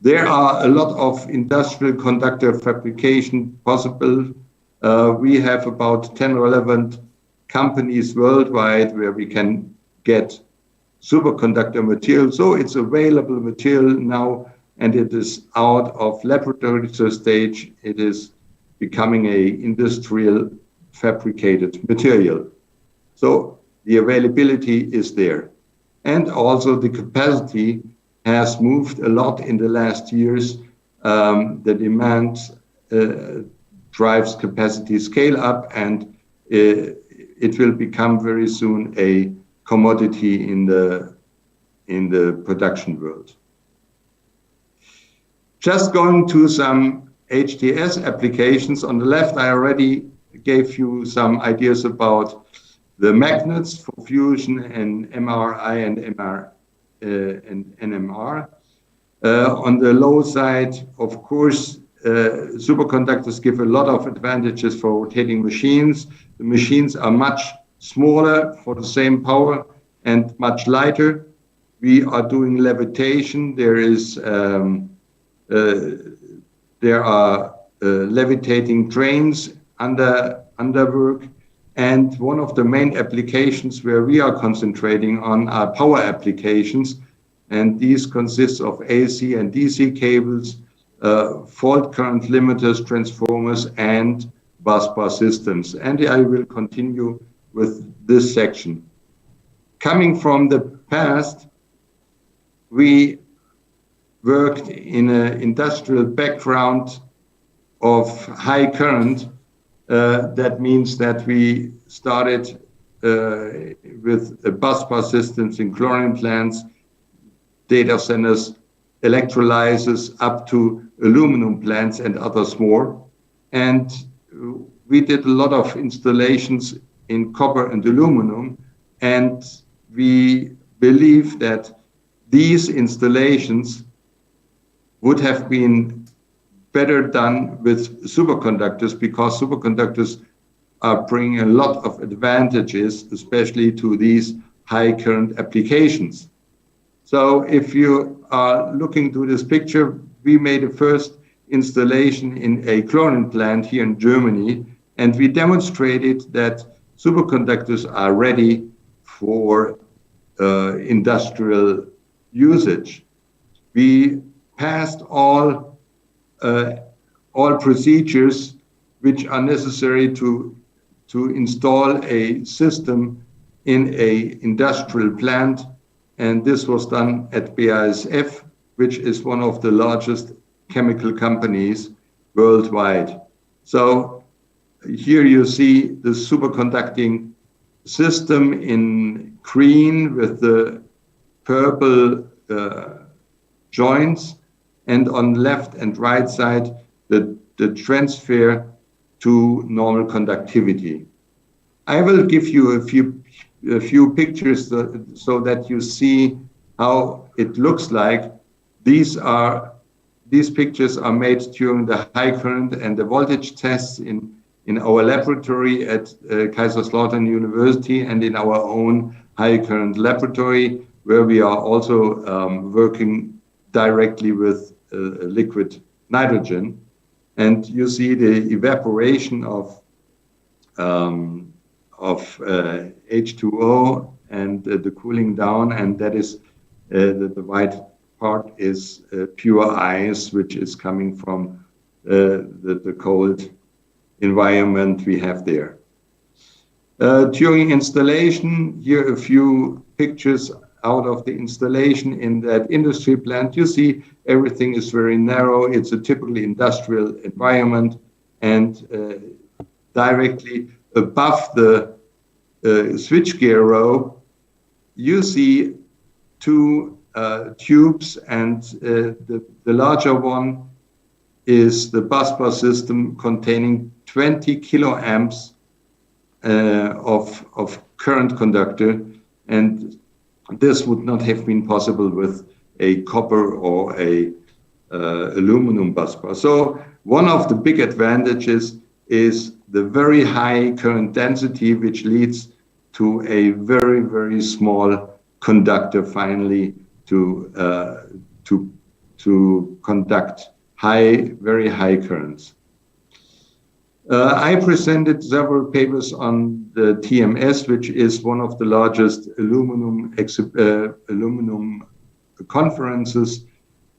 There are a lot of industrial conductor fabrication possible. We have about 10 relevant companies worldwide where we can get superconductor material. So it's available material now, and it is out of laboratory stage. It is becoming a industrial fabricated material. So the availability is there. And also the capacity has moved a lot in the last years. The demand drives capacity scale up, and it will become very soon a commodity in the production world. Just going to some HTS applications. On the left, I already gave you some ideas about the magnets for fusion and MRI and NMR. On the low side, of course, superconductors give a lot of advantages for rotating machines. The machines are much smaller for the same power and much lighter. We are doing levitation. There are levitating trains under work, and one of the main applications where we are concentrating on are power applications, and these consist of AC and DC cables, fault current limiters, transformers, and busbar systems. And I will continue with this section. Coming from the past, we worked in an industrial background of high current. That means that we started with busbar systems in chlorine plants, data centers, electrolyzers, up to aluminum plants and others more. And we did a lot of installations in copper and aluminum, and we believe that these installations would have been better done with superconductors, because superconductors are bringing a lot of advantages, especially to these high current applications. So if you are looking to this picture, we made a first installation in a chlorine plant here in Germany, and we demonstrated that superconductors are ready for industrial usage. We passed all procedures which are necessary to install a system in an industrial plant, and this was done at BASF, which is one of the largest chemical companies worldwide. So here you see the superconducting system in green with the purple joints, and on left and right side the transfer to normal conductivity. I will give you a few pictures so that you see how it looks like. These pictures are made during the high current and the voltage tests in our laboratory at Kaiserslautern University and in our own high current laboratory, where we are also working directly with liquid nitrogen. And you see the evaporation of H2O and the cooling down, and that is the white part is pure ice, which is coming from the cold environment we have there. During installation, here a few pictures out of the installation in that industry plant. You see everything is very narrow. It's a typically industrial environment, and directly above the switchgear row, you see two tubes, and the larger one is the busbar system containing 20 kiloamps of current conductor, and this would not have been possible with a copper or a aluminum busbar. So one of the big advantages is the very high current density, which leads to a very, very small conductor finally to conduct very high currents. I presented several papers on the TMS, which is one of the largest aluminum conferences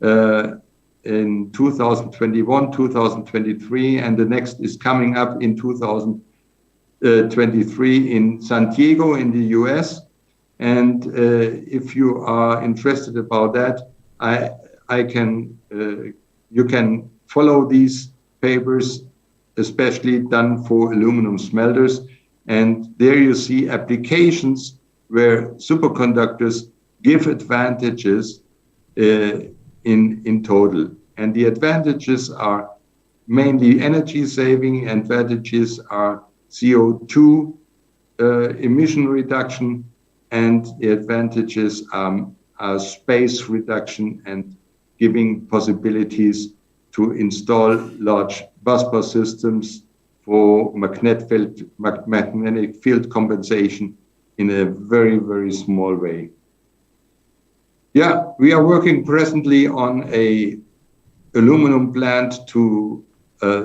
in 2021, 2023, and the next is coming up in 2023 in San Diego in the US. And if you are interested about that, you can follow these papers, especially done for aluminum smelters. And there you see applications where superconductors give advantages in total. And the advantages are mainly energy saving, advantages are CO2 emission reduction, and the advantages are space reduction and giving possibilities to install large busbar systems for magnetic field compensation in a very, very small way. Yeah, we are working presently on a aluminum plant to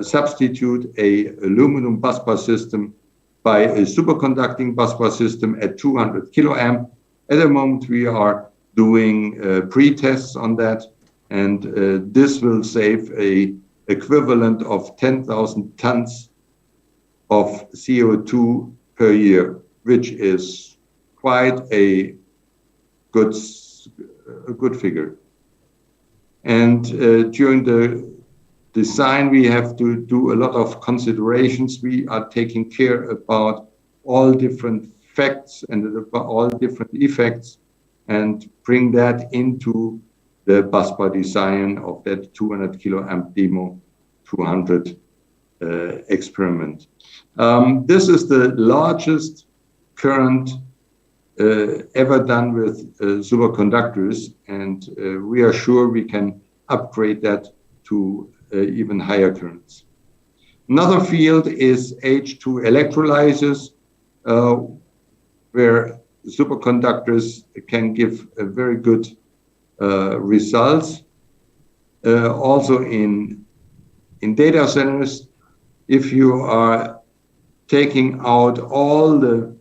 substitute a aluminum busbar system by a superconducting busbar system at 200 kiloamp. At the moment, we are doing pre-tests on that, and this will save a equivalent of 10,000 tons of CO2 per year, which is quite a good figure. And during the design, we have to do a lot of considerations. We are taking care about all different facts and about all different effects, and bring that into the busbar design of that 200 kiloamp demo 200 experiment. This is the largest current ever done with superconductors, and we are sure we can upgrade that to even higher currents. Another field is H2 electrolyzers, where superconductors can give a very good results. Also in data centers, if you are taking out all the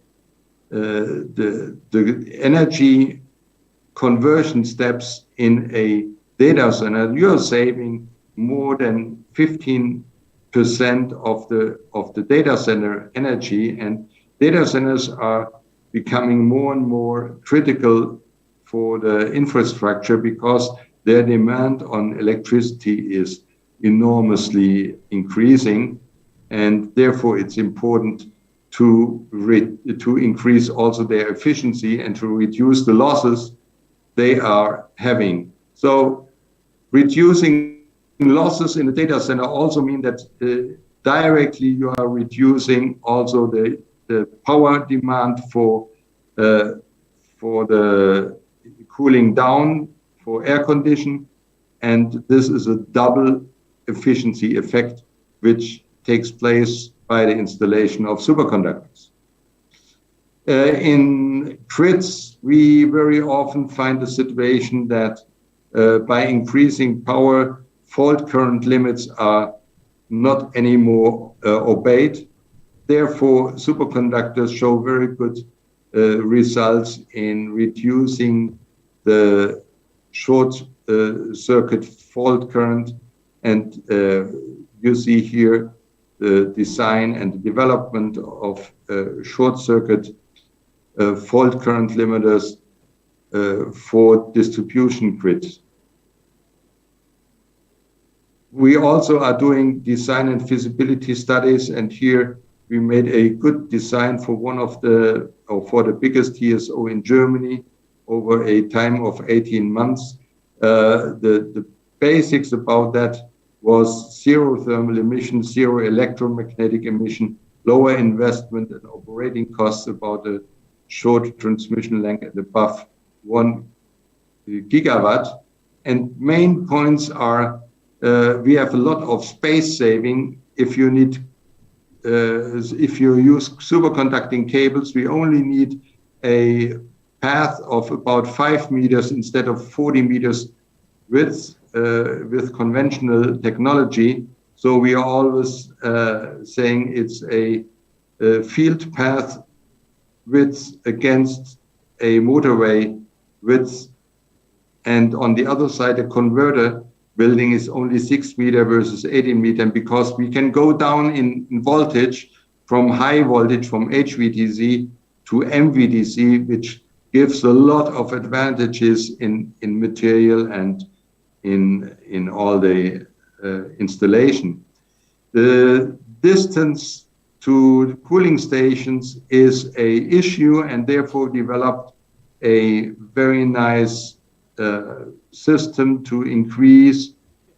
energy conversion steps in a data center, you are saving more than 15% of the data center energy, and data centers are becoming more and more critical for the infrastructure because their demand on electricity is enormously increasing. and therefore it's important to increase also their efficiency and to reduce the losses they are having. So reducing losses in the data center also mean that directly you are reducing also the power demand for the cooling down for air condition, and this is a double efficiency effect which takes place by the installation of superconductors. In grids, we very often find a situation that by increasing power, fault current limits are not anymore obeyed. Therefore, superconductors show very good results in reducing the short circuit fault current, and you see here the design and the development of short circuit fault current limiters for distribution grids. We also are doing design and feasibility studies, and here we made a good design for for the biggest TSO in Germany over a time of 18 months. The basics about that was zero thermal emission, zero electromagnetic emission, lower investment and operating costs, about a short transmission length at above 1 gigawatt. And main points are we have a lot of space saving. If you use superconducting cables, we only need a path of about 5 meters instead of 40 meters width with conventional technology. So we are always saying it's a field path width against a motorway width. And on the other side, a converter building is only 6 meters versus 18 meters. And because we can go down in voltage from high voltage, from HVDC to MVDC, which gives a lot of advantages in material and in all the installation. The distance to cooling stations is a issue, and therefore developed a very nice system to increase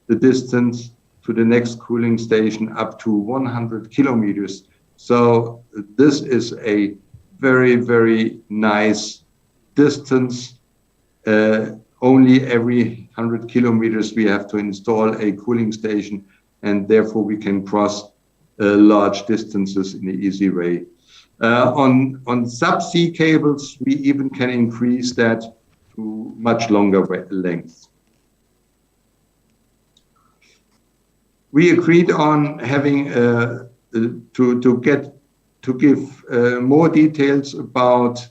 the distance to the next cooling station up to 100 kilometers. So this is a very, very nice distance. Only every 100 kilometers we have to install a cooling station, and therefore we can cross large distances in an easy way. On subsea cables, we even can increase that to much longer lengths. We agreed on having to give more details about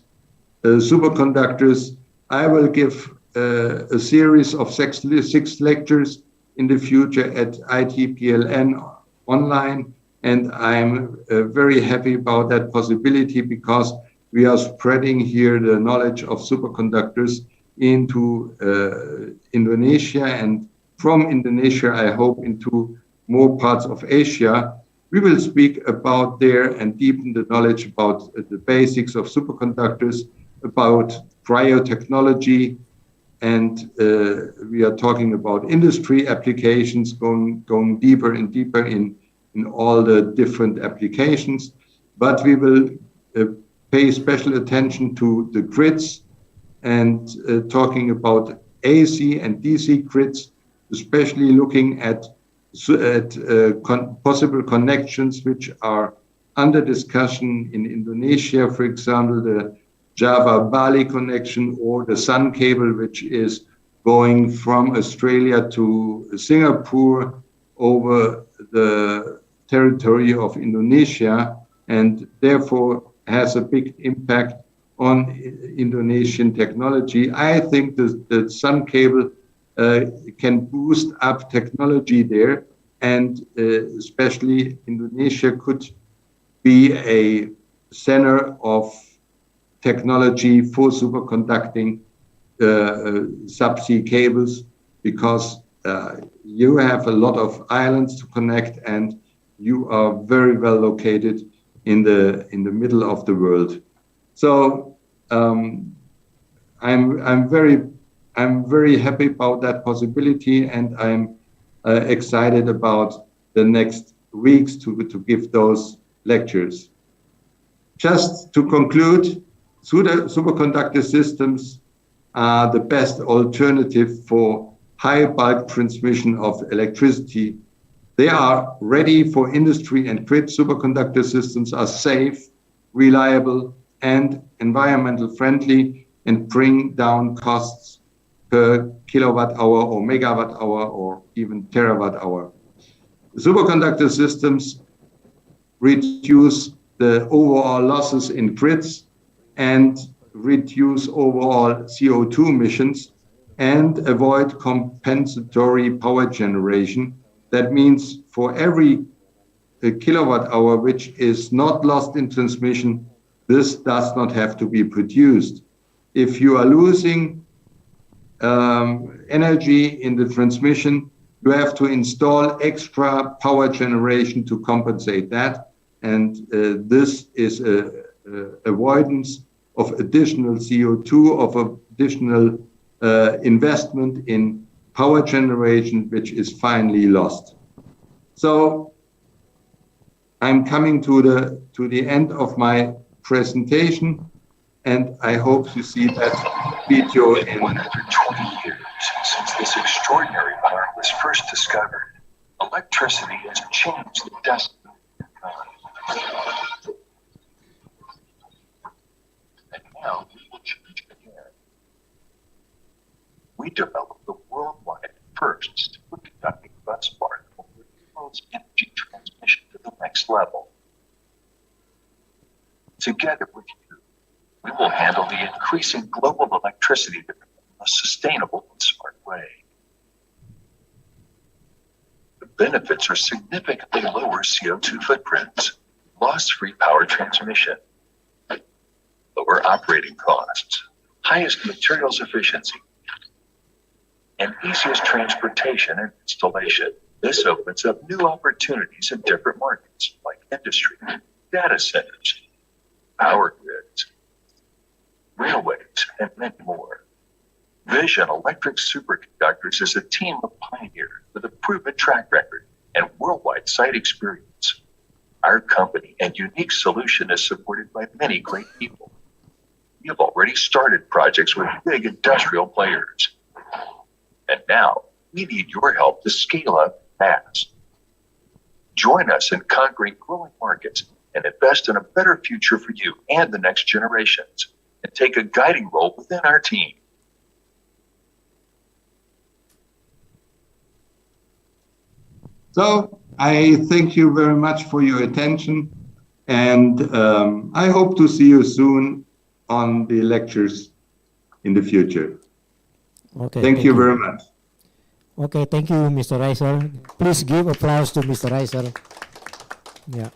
superconductors. I will give a series of six lectures in the future at IT-PLN online, and I'm very happy about that possibility, because we are spreading here the knowledge of superconductors into Indonesia, and from Indonesia, I hope, into more parts of Asia. We will speak about there and deepen the knowledge about the basics of superconductors, about cryotechnology, and we are talking about industry applications, going deeper and deeper in all the different applications. But we will pay special attention to the grids and talking about AC and DC grids, especially looking at possible connections which are under discussion in Indonesia, for example, the Java-Bali connection, or the Sun cable, which is going from Australia to Singapore over the territory of Indonesia, and therefore has a big impact on Indonesian technology. I think the Sun cable can boost up technology there, and especially Indonesia could be a center of technology for superconducting subsea cables, because you have a lot of islands to connect, and you are very well located in the middle of the world. So I'm very happy about that possibility, and I'm excited about the next weeks to give those lectures. Just to conclude, superconductor systems are the best alternative for high bulk transmission of electricity. They are ready for industry and grid. Superconductor systems are safe, reliable, and environmental friendly, and bring down costs per kilowatt hour or megawatt hour or even terawatt hour. Superconductor systems reduce the overall losses in grids and reduce overall CO2 emissions and avoid compensatory power generation. That means for every kilowatt hour which is not lost in transmission, this does not have to be produced. If you are losing energy in the transmission, you have to install extra power generation to compensate that. And this is avoidance of additional CO2, of additional investment in power generation, which is finally lost. So I'm coming to the end of my presentation, and I hope to see that video in 120 years since this extraordinary power was first discovered. Electricity has changed the destiny of mankind. And now we will change again. We developed the worldwide first superconducting bus bar that will bring the world's energy transmission to the next level. Together with you, we will handle the increasing global electricity demand in a sustainable and smart way. The benefits are significantly lower CO2 footprints, loss-free power transmission, lower operating costs, highest materials efficiency, and easiest transportation and installation. This opens up new opportunities in different markets like industry, data centers, power grids, railways, and many more. Vision Electric Superconductors is a team of pioneers with a proven track record and worldwide site experience. Our company and unique solution is supported by many great people. We have already started projects with big industrial players. And now we need your help to scale up fast. Join us in conquering growing markets and invest in a better future for you and the next generations, and take a guiding role within our team. So I thank you very much for your attention, and I hope to see you soon on the lectures in the future. Okay. Thank you very much. Okay, thank you, Mr. Reiser. Please give applause to Mr. Reiser. Yeah.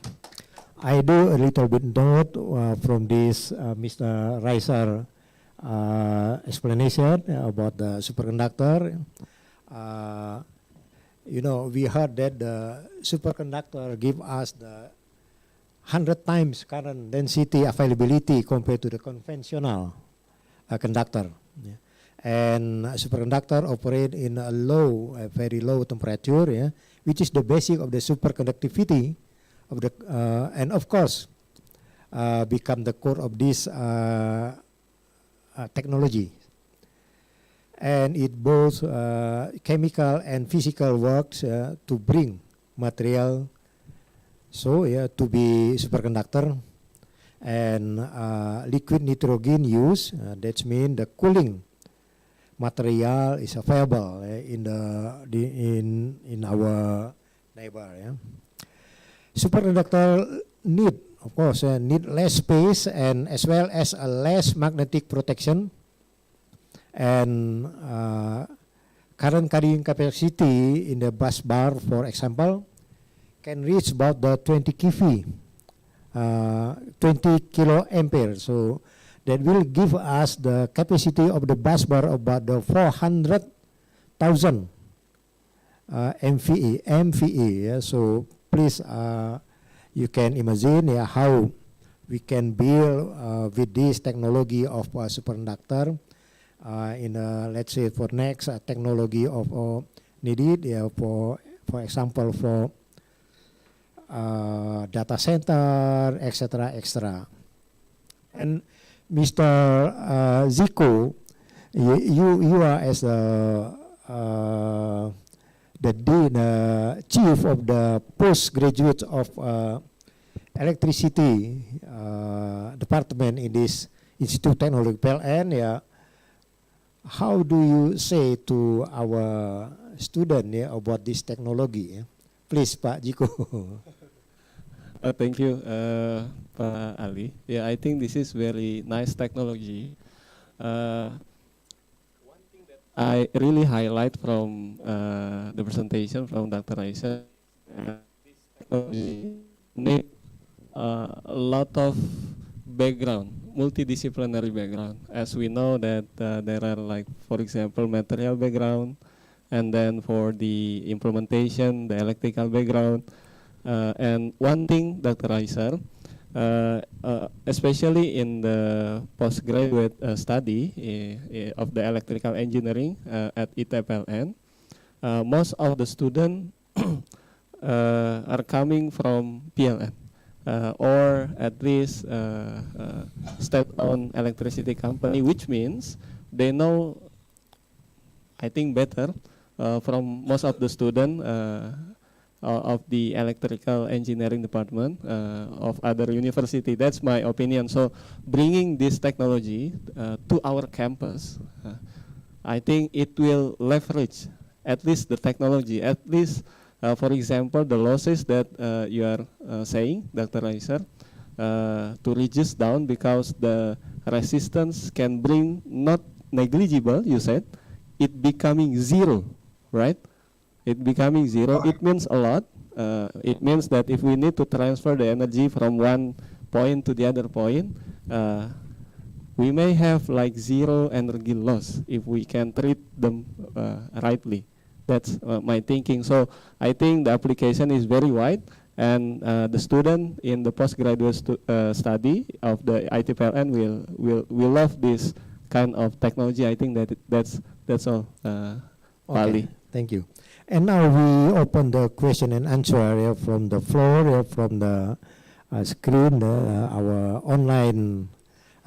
I do a little bit note from this Mr. Reiser explanation about the superconductor. You know, we heard that the superconductor give us the 100 times current density availability compared to the conventional conductor. Yeah. And superconductor operate in a low, very low temperature, yeah, which is the basic of the superconductivity of the, and of course, become the core of this technology. And it both chemical and physical works to bring material, so yeah, to be superconductor, and liquid nitrogen use. That means the cooling material is available in our neighbor. Yeah. Superconductor need, of course, need less space and as well as a less magnetic protection. And current carrying capacity in the bus bar, for example, can reach about the 20 kV, 20 kiloampere. So that will give us the capacity of the bus bar about the 400,000 MVE. Yeah, so please, you can imagine how we can build with this technology of superconductor in let's say for next technology of needed for example for data center, etc. And Mr. Zico, you are as the chief of the postgraduate of electricity department in this Institute Technology PLN. How do you say to our student about this technology? Please, Pak Jiko. Thank you, Pak Ali. Yeah, I think this is very nice technology. One thing that I really highlight from the presentation from Dr. Raisa, this technology need a lot of background, multidisciplinary background. As we know that there are, like, for example, material background, and then for the implementation, the electrical background. And one thing, Dr. Reiser, especially in the postgraduate study of the electrical engineering at IT-PLN, most of the students are coming from PLN, or at least state-owned electricity company, which means they know, I think, better from most of the students of the electrical engineering department of other university. That's my opinion. So bringing this technology to our campus, I think it will leverage at least the technology, at least for example, the losses that you are saying, Dr. Reiser, to reduce down, because the resistance can bring not negligible, you said, it becoming zero, right? It becoming zero, it means a lot. It means that if we need to transfer the energy from one point to the other point, we may have like zero energy loss if we can treat them rightly. That's my thinking. So I think the application is very wide, and the student in the postgraduate study of the IT-PLN will love this kind of technology. I think that's all, Okay, thank you. And now we open the question and answer from the floor, from the screen, our online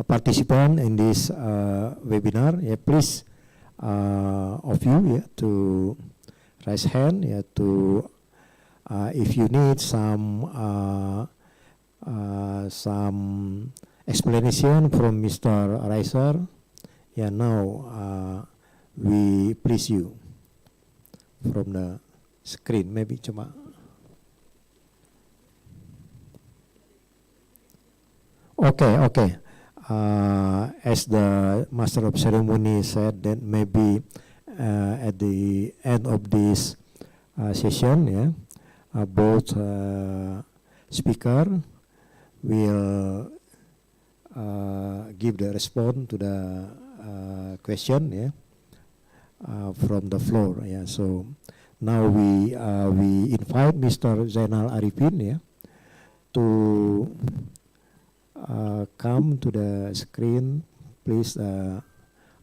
participant in this webinar. Please, of you to raise hand to if you need some explanation from Mr. Reiser. Now we please you from the screen. Maybe cuma. Okay. As the Master of Ceremony said, that maybe at the end of this session, both speaker will give the response to the question from the floor. So now we invite Mr. Zainal Arifin to come to the screen, please,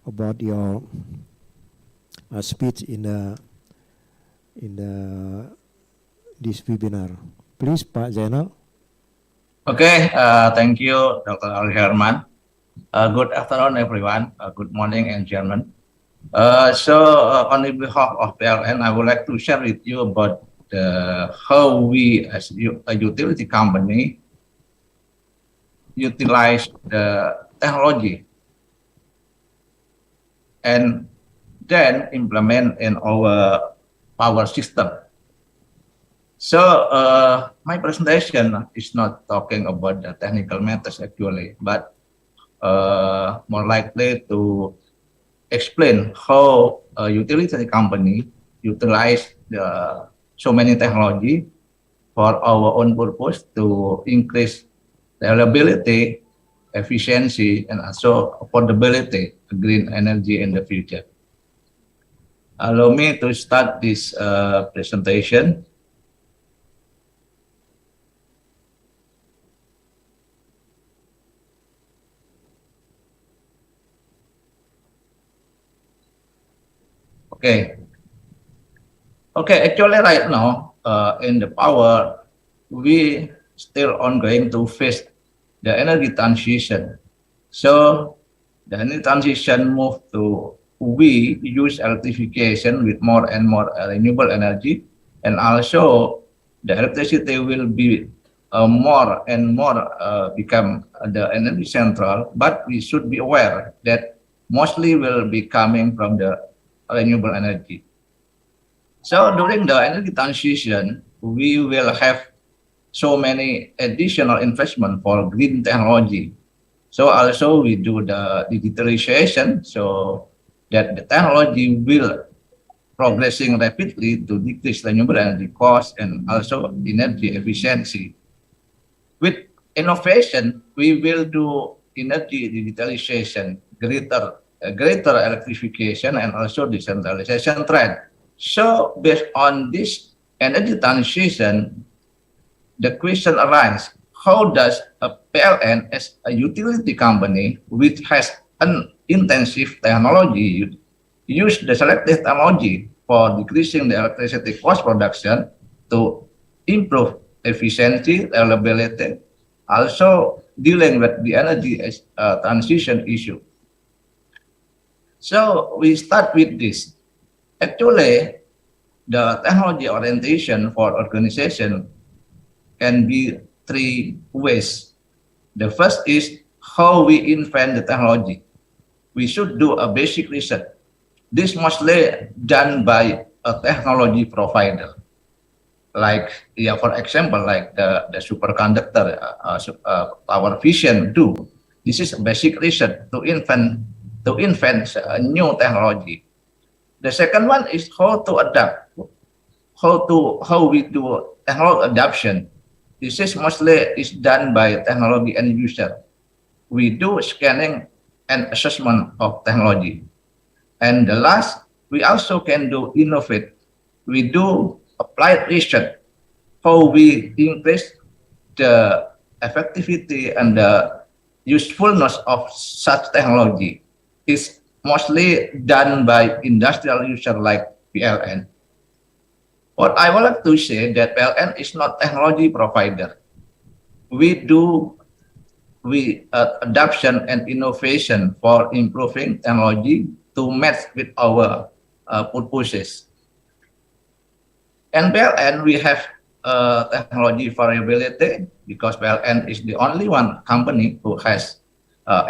about your speech in this webinar. Please, Pak Zainal. Okay, thank you, Dr. Ali Herman. Good afternoon, everyone. Good morning, and gentlemen. On behalf of PLN, I would like to share with you about how we, as a utility company, utilize the technology and then implement in our power system. So my presentation is not talking about the technical matters actually, but more likely to explain how a utility company utilize so many technology for our own purpose to increase the reliability, efficiency, and also affordability of green energy in the future. Allow me to start this presentation. Okay. Okay, actually right now, in the power, we still ongoing to face the energy transition. So the energy transition move to we use electrification with more and more renewable energy, and also the electricity will be more and more become the energy central, but we should be aware that mostly will be coming from the renewable energy. So during the energy transition, we will have so many additional investment for green technology. So also we do the digitalization so that the technology will progressing rapidly to decrease renewable energy cost and also energy efficiency. With innovation, we will do energy digitalization, greater electrification, and also decentralization trend. So based on this energy transition, the question arises, how does a PLN as a utility company which has an intensive technology use the selective technology for decreasing the electricity cost production to improve efficiency, reliability, also dealing with the energy transition issue. So we start with this. Actually, the technology orientation for organization can be three ways. The first is how we invent the technology. We should do a basic research. This mostly done by a technology provider. Like, yeah, for example, like the superconductor, our vision do. This is a basic research to invent a new technology. The second one is how to adapt, how we do technology adoption. This is mostly done by technology end user. We do scanning and assessment of technology. And the last, we also can do innovate. We do applied research, how we increase the effectivity and the usefulness of such technology is mostly done by industrial user like PLN. What I would like to say that PLN is not technology provider. We do adoption and innovation for improving technology to match with our purposes. And PLN, we have technology variability because PLN is the only one company who has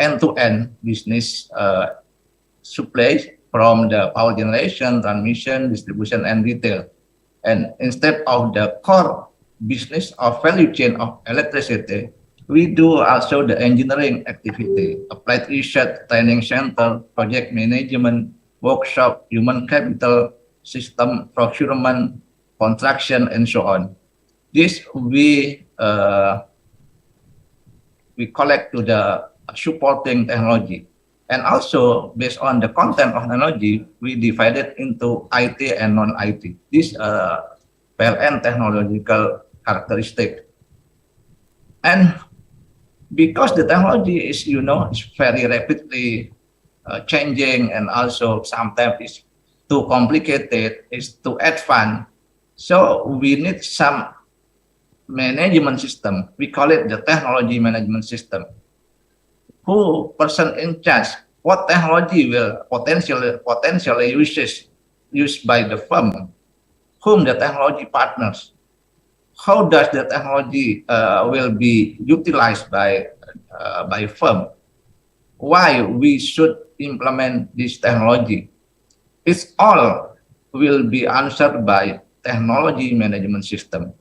end-to-end business supply from the power generation, transmission, distribution, and retail. And instead of the core business of value chain of electricity, we do also the engineering activity, applied research, training center, project management, workshop, human capital, system procurement, construction, and so on. This we collect to the supporting technology. And also, based on the content of technology, we divided into IT and non-IT. This PLN technological characteristic. And because the technology is, is very rapidly changing, and also sometimes it's too complicated, it's too advanced. So we need some management system. We call it the technology management system. Who person in charge? What technology will potentially used by the firm? Whom the technology partners? How does the technology will be utilized by firm? Why we should implement this technology? It's all will be answered by technology management system.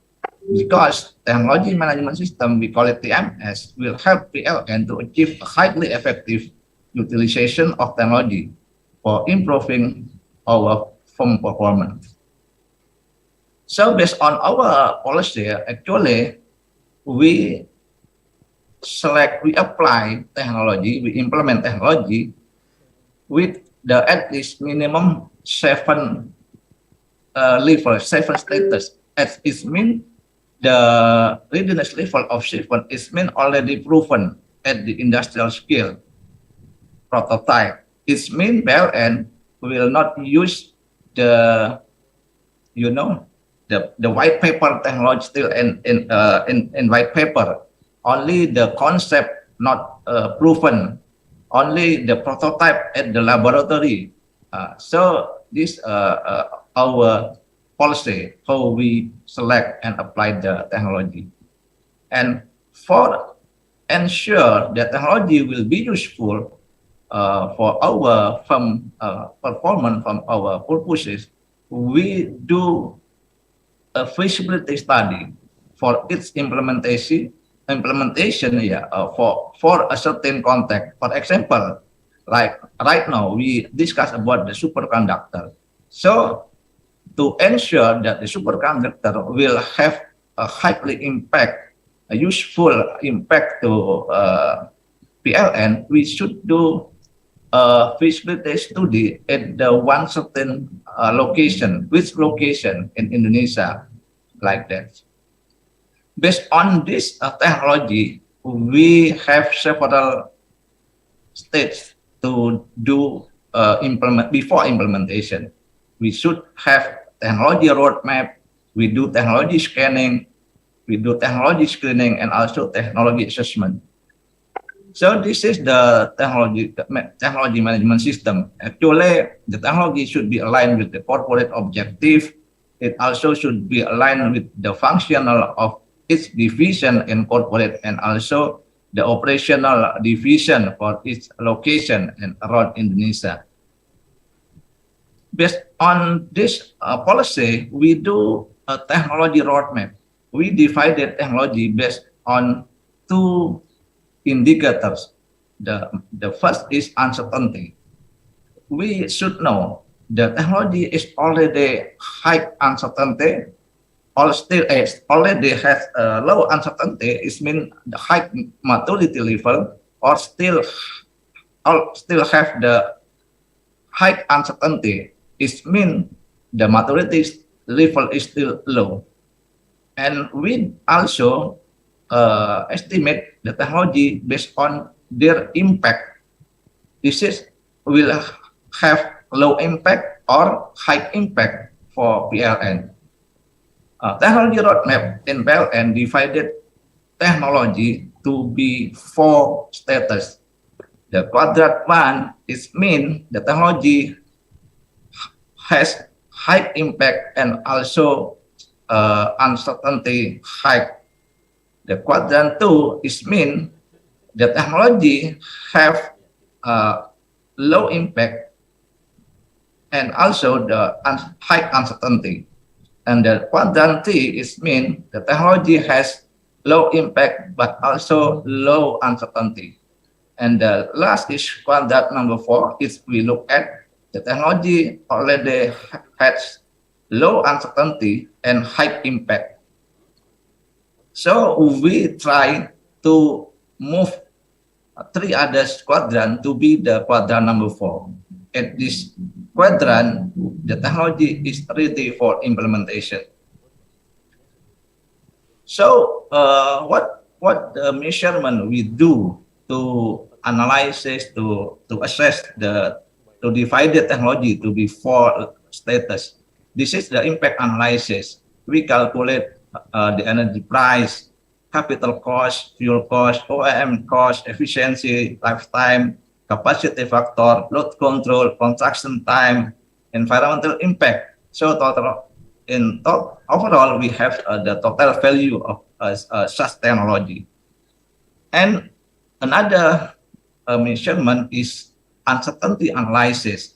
Because technology management system, we call it TMS, will help PLN to achieve a highly effective utilization of technology for improving our firm performance. So based on our policy, actually, we apply technology, we implement technology with the at least minimum 7 status. As it means the readiness level of 7 is already proven at the industrial scale prototype. It means PLN will not use the, you know, the white paper technology still in white paper. Only the concept not proven. Only the prototype at the laboratory. So this our policy, how we select and apply the technology. And for ensure that technology will be useful for our performance from our purposes, we do a feasibility study for its implementation for a certain context. For example, like right now we discuss about the superconductor. So to ensure that the superconductor will have a highly impact, a useful impact to PLN, we should do a feasibility study at the one certain location, which location in Indonesia, like that. Based on this technology, we have several stages to do before implementation. We should have technology roadmap, we do technology scanning, we do technology screening, and also technology assessment. So this is the technology management system. Actually, the technology should be aligned with the corporate objective. It also should be aligned with the functional of its division in corporate and also the operational division for its location and around Indonesia. Based on this policy, we do a technology roadmap. We divided technology based on two indicators. The first is uncertainty. We should know the technology is already high uncertainty or still already has a low uncertainty. It means the high maturity level, or still have the high uncertainty. It means the maturity level is still low. And we also estimate the technology based on their impact. This will have low impact or high impact for PLN. Technology roadmap in PLN divided technology to be 4 status. The quadrant 1 is mean the technology has high impact and also uncertainty high. The quadrant 2 is mean the technology have low impact and also the high uncertainty. And the quadrant 3 is mean the technology has low impact but also low uncertainty. And the last is quadrant number 4 is we look at the technology already has low uncertainty and high impact. So we try to move 3 other quadrant to be the quadrant number 4. At this quadrant, the technology is ready for implementation. So what the measurement we do to analyze, to assess to divide the technology to be 4 status. This is the impact analysis. We calculate the energy price, capital cost, fuel cost, OEM cost, efficiency, lifetime, capacity factor, load control, construction time, environmental impact. So overall, we have the total value of such technology. And another measurement is uncertainty analysis.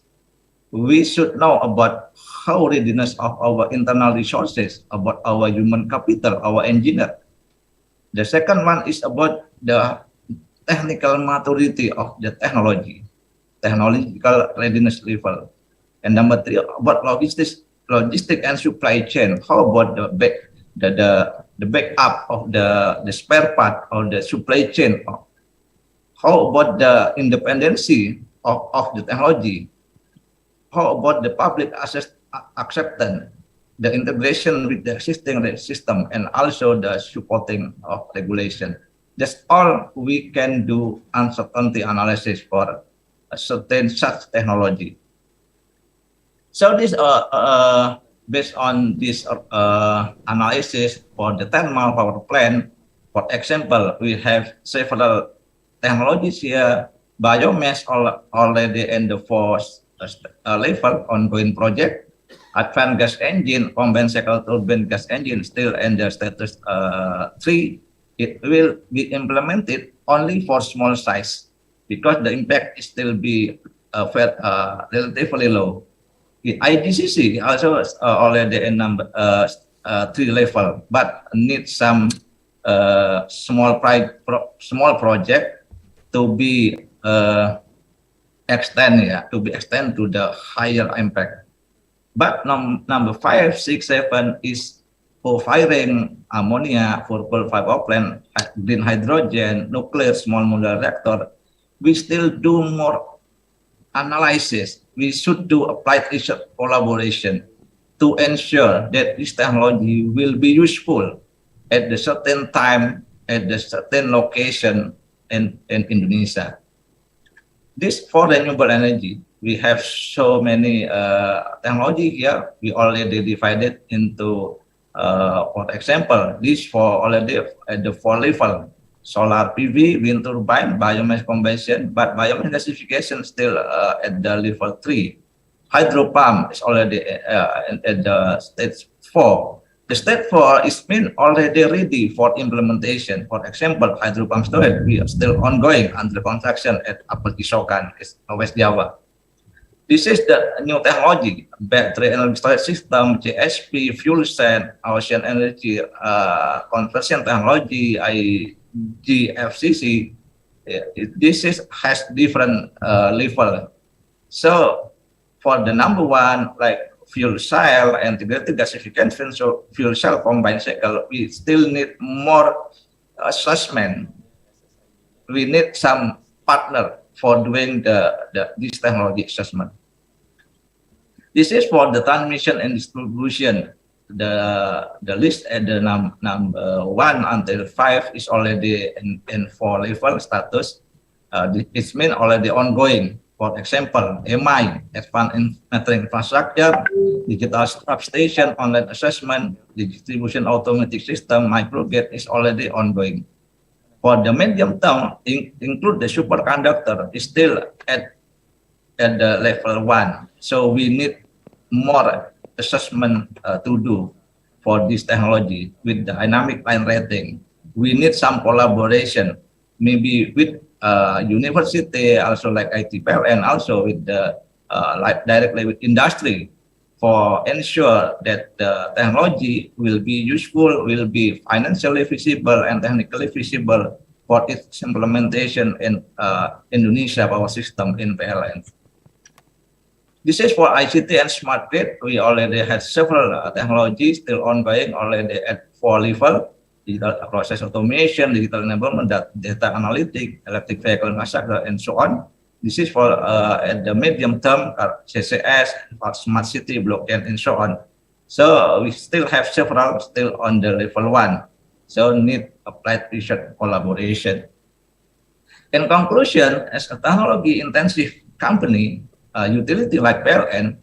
We should know about how readiness of our internal resources, about our human capital, our engineer. The second one is about the technical maturity of the technology, technological readiness level. And number 3, about logistics and supply chain. How about the backup of the spare part of the supply chain? How about the independency of the technology? How about the public acceptance, the integration with the existing system, and also the supporting of regulation? That's all we can do uncertainty analysis for a certain such technology. So this based on this analysis for the thermal power plant, for example, we have several technologies here. Biomass already in the fourth level ongoing project. Advanced gas engine, combined cycle turbine gas engine still in the status 3. It will be implemented only for small size because the impact is still be relatively low. The IDCC also already in number 3 level, but need some small project to be extend to the higher impact. But number 5, 6, 7 is co-firing ammonia for coal power plant, green hydrogen, nuclear, small modular reactor. We still do more analysis. We should do applied research collaboration to ensure that this technology will be useful at the certain time, at the certain location in Indonesia. This for renewable energy, we have so many technology here. We already divided into, for example, this for already at the 4 level. Solar PV, wind turbine, biomass combustion, but biomass gasification still at the level 3. Hydro pump is already at the stage 4. The stage 4 is already ready for implementation. For example, hydro pump storage, we are still ongoing under construction at Apel Isokan, West Java. This is the new technology, battery energy storage system, CSP, fuel cell, ocean energy conversion technology, GFCC. This has different level. So for the number 1, like fuel cell, integrated gasification, so fuel cell combined cycle, we still need more assessment. We need some partner for doing this technology assessment. This is for the transmission and distribution. The list at the number 1 until 5 is already in 4 level status. It's already ongoing. For example, MI, advanced metering infrastructure, digital substation, online assessment, the distribution automatic system, microgrid is already ongoing. For the medium term, include the superconductor is still at the level 1. So we need more assessment to do for this technology with the dynamic line rating. We need some collaboration, maybe with university, also like IT-PLN, also with the like directly with industry, for ensure that the technology will be useful, will be financially feasible and technically feasible for its implementation in Indonesia power system in PLN. This is for ICT and smart grid. We already had several technologies still ongoing, already at 4 level. Digital process automation, digital enablement, data analytics, electric vehicle infrastructure, and so on. This is for at the medium term, CCS, smart city, blockchain, and so on. So we still have several still on the level 1. So need applied research collaboration. In conclusion, as a technology intensive company, utility like PLN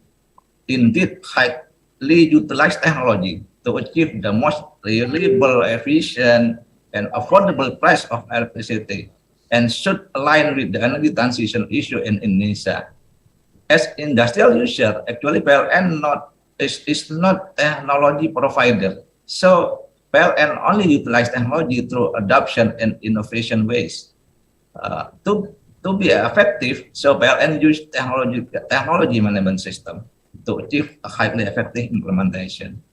indeed highly utilized technology to achieve the most reliable, efficient, and affordable price of electricity, and should align with the energy transition issue in Indonesia. As industrial user, actually PLN is not technology provider. So PLN only utilize technology through adoption and innovation ways. To be effective, so PLN use technology management system to achieve a highly effective implementation.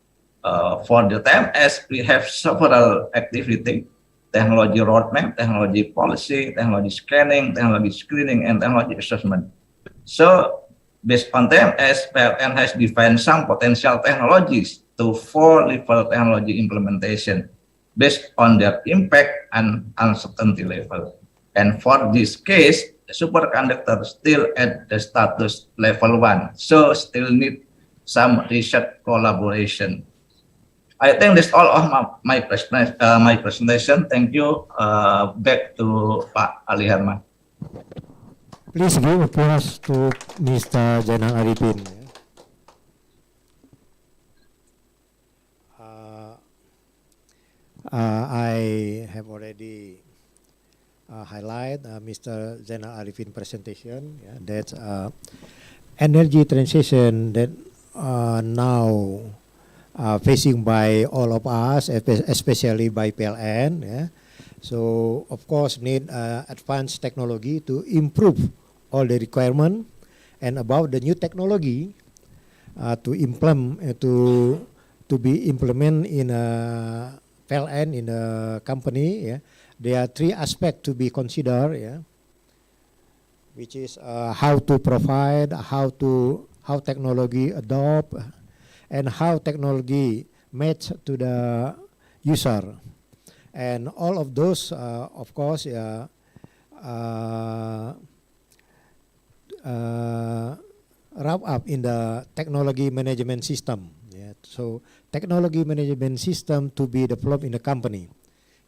For the TMS, we have several activities: technology roadmap, technology policy, technology scanning, technology screening, and technology assessment. So based on TMS, PLN has defined some potential technologies to 4-level technology implementation based on their impact and uncertainty level. And for this case, the superconductor still at the status level 1, so still need some research collaboration. I think that's all of my presentation. Thank you. Back to Pak Ali Herman. Please give applause to Mr. Janang Arifin. I have already highlight Mr. Zainal Arifin presentation, yeah, that energy transition that now facing by all of us, especially by PLN. Yeah. So of course need advanced technology to improve all the requirement, and about the new technology to implement to be implemented in a PLN in a company. Yeah. There are three aspects to be considered. Yeah. Which is how to provide, how technology adopt, and how technology match to the user, and all of those, of course, wrap up in the technology management system. Yeah. So technology management system to be developed in the company.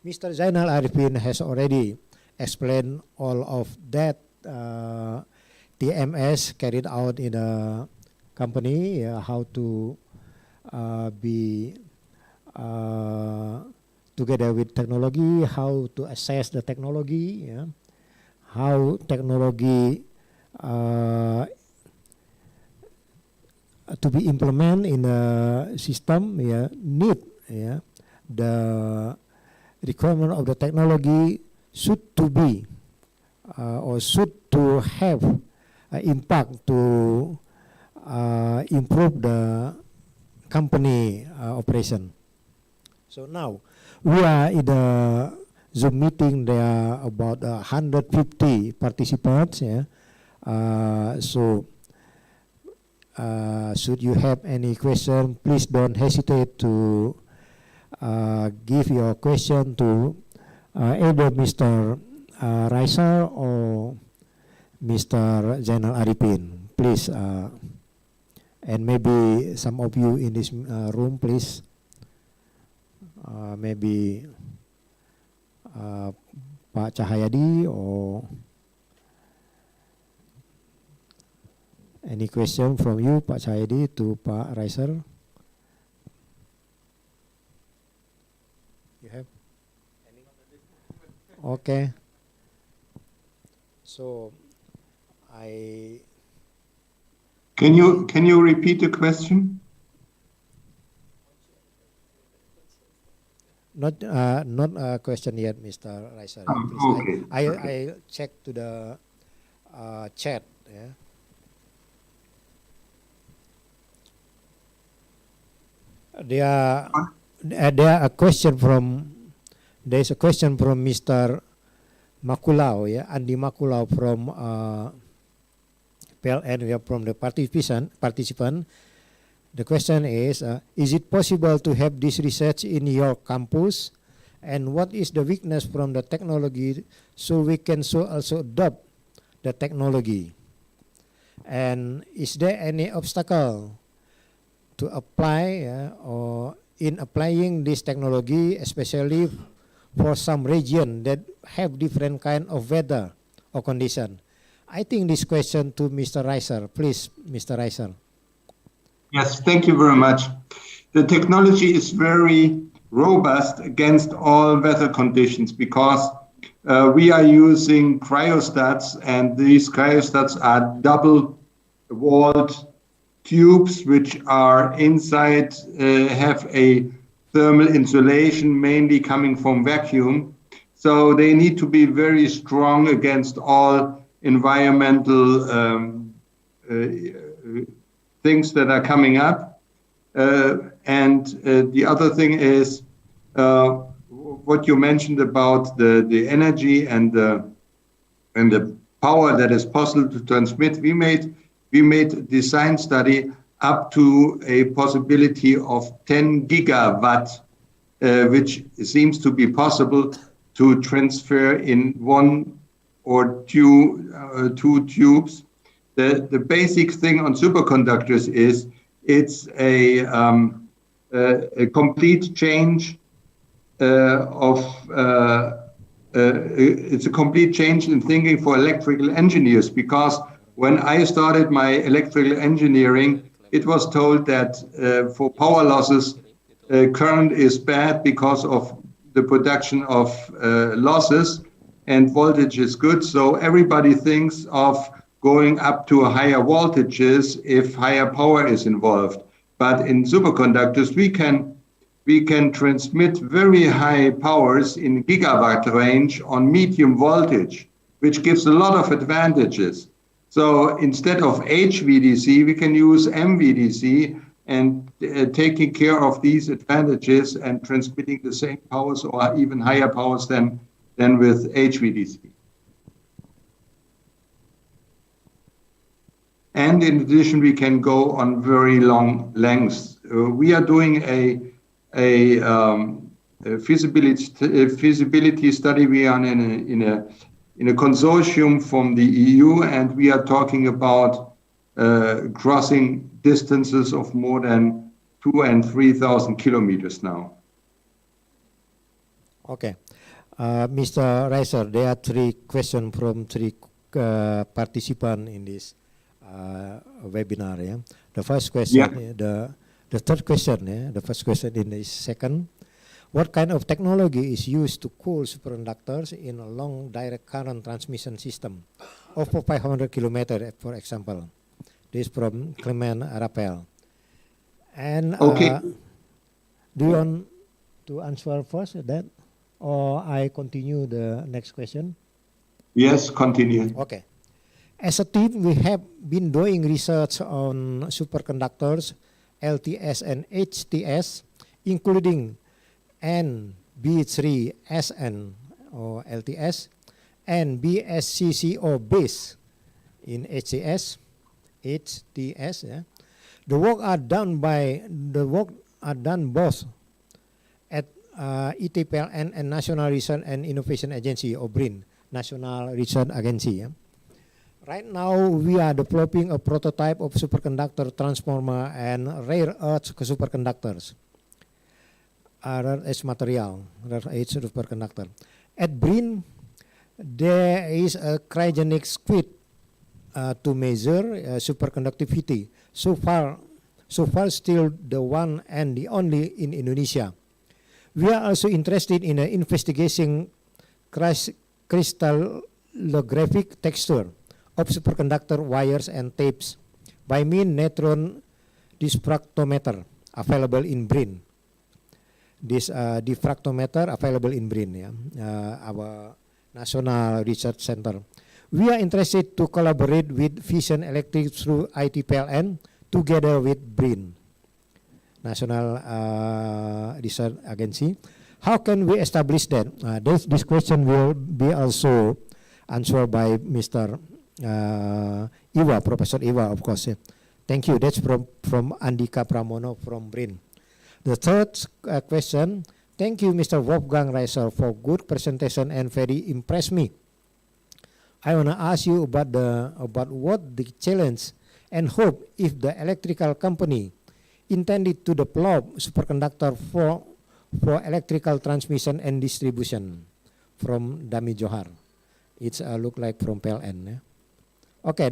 Mr. Zainal Arifin has already explained all of that TMS carried out in a company, how to be together with technology, how to assess the technology, yeah, how technology to be implemented in a system, yeah, need, yeah, the requirement of the technology should to be or should to have impact to improve the company operation. So now we are in the Zoom meeting. There are about 150 participants. Yeah. So should you have any question, please don't hesitate to give your question to either Mr. Raisa or Mr. Zainal Arifin, please, and maybe some of you in this room, please, maybe Pak Cahayadi, or any question from you, Pak Cahayadi, to Pak Raisa? You have? Okay. So can you repeat the question? Not a question yet, Mr. Raisa. Okay. I check to the chat. Yeah. There's a question from Mr. Makulau, yeah, Andi Makulau from PLN, we are from the participant. The question is it possible to have this research in your campus? And what is the weakness from the technology so we can also adopt the technology? And is there any obstacle to apply or in applying this technology, especially for some region that have different kind of weather or condition? I think this question to Mr. Raisa. Please, Mr. Raisa. Yes, thank you very much. The technology is very robust against all weather conditions because we are using cryostats, and these cryostats are double-walled tubes which are inside, have a thermal insulation mainly coming from vacuum. So they need to be very strong against all environmental things that are coming up. And the other thing is what you mentioned about the energy and the power that is possible to transmit. We made a design study up to a possibility of 10 gigawatt, which seems to be possible to transfer in one or two tubes. The basic thing on superconductors is it's a complete change it's a complete change in thinking for electrical engineers, because when I started my electrical engineering, it was told that for power losses, current is bad because of the production of losses, and voltage is good. So everybody thinks of going up to higher voltages if higher power is involved. But in superconductors, we can transmit very high powers in gigawatt range on medium voltage, which gives a lot of advantages. So instead of HVDC, we can use MVDC, and taking care of these advantages and transmitting the same powers or even higher powers than with HVDC. And in addition, we can go on very long lengths. We are doing a feasibility study. We are in a consortium from the EU, and we are talking about crossing distances of more than 2,000 and 3,000 kilometers now. Okay. Mr. Reiser, there are three questions from three participants in this webinar. Yeah? The first question, the third question, the first question in the second. What kind of technology is used to cool superconductors in a long direct current transmission system of 500 kilometers, for example? This from Clement Rappel. And okay. Do you want to answer first that, or I continue the next question? Yes, continue. Okay. As a team, we have been doing research on superconductors, LTS and HTS, including NB3SN or LTS and BSCCO base in HTS. Yeah. The work are done both at IT-PLN and National Research and Innovation Agency, or BRIN, National Research Agency. Yeah. Right now, we are developing a prototype of superconductor transformer and rare earth superconductors. Rare earth material, rare earth superconductor. At BRIN, there is a cryogenic squid to measure superconductivity. So far, still the one and the only in Indonesia. We are also interested in investigating crystallographic texture of superconductor wires and tapes by mean neutron diffractometer available in BRIN. This diffractometer available in BRIN, yeah, our National Research Center. We are interested to collaborate with Vision Electric through IT-PLN together with BRIN, National Research Agency. How can we establish that? This question will be also answered by Mr. Iwa, Professor Iwa, of course. Yeah. Thank you. That's from Andika Pramono from BRIN. The third question, thank you, Mr. Wolfgang Reiser, for good presentation and very impressed me. I want to ask you about what the challenge and hope if the electrical company intended to develop superconductor for electrical transmission and distribution. From Dami Johar. It's look like from PLN. Yeah? Okay.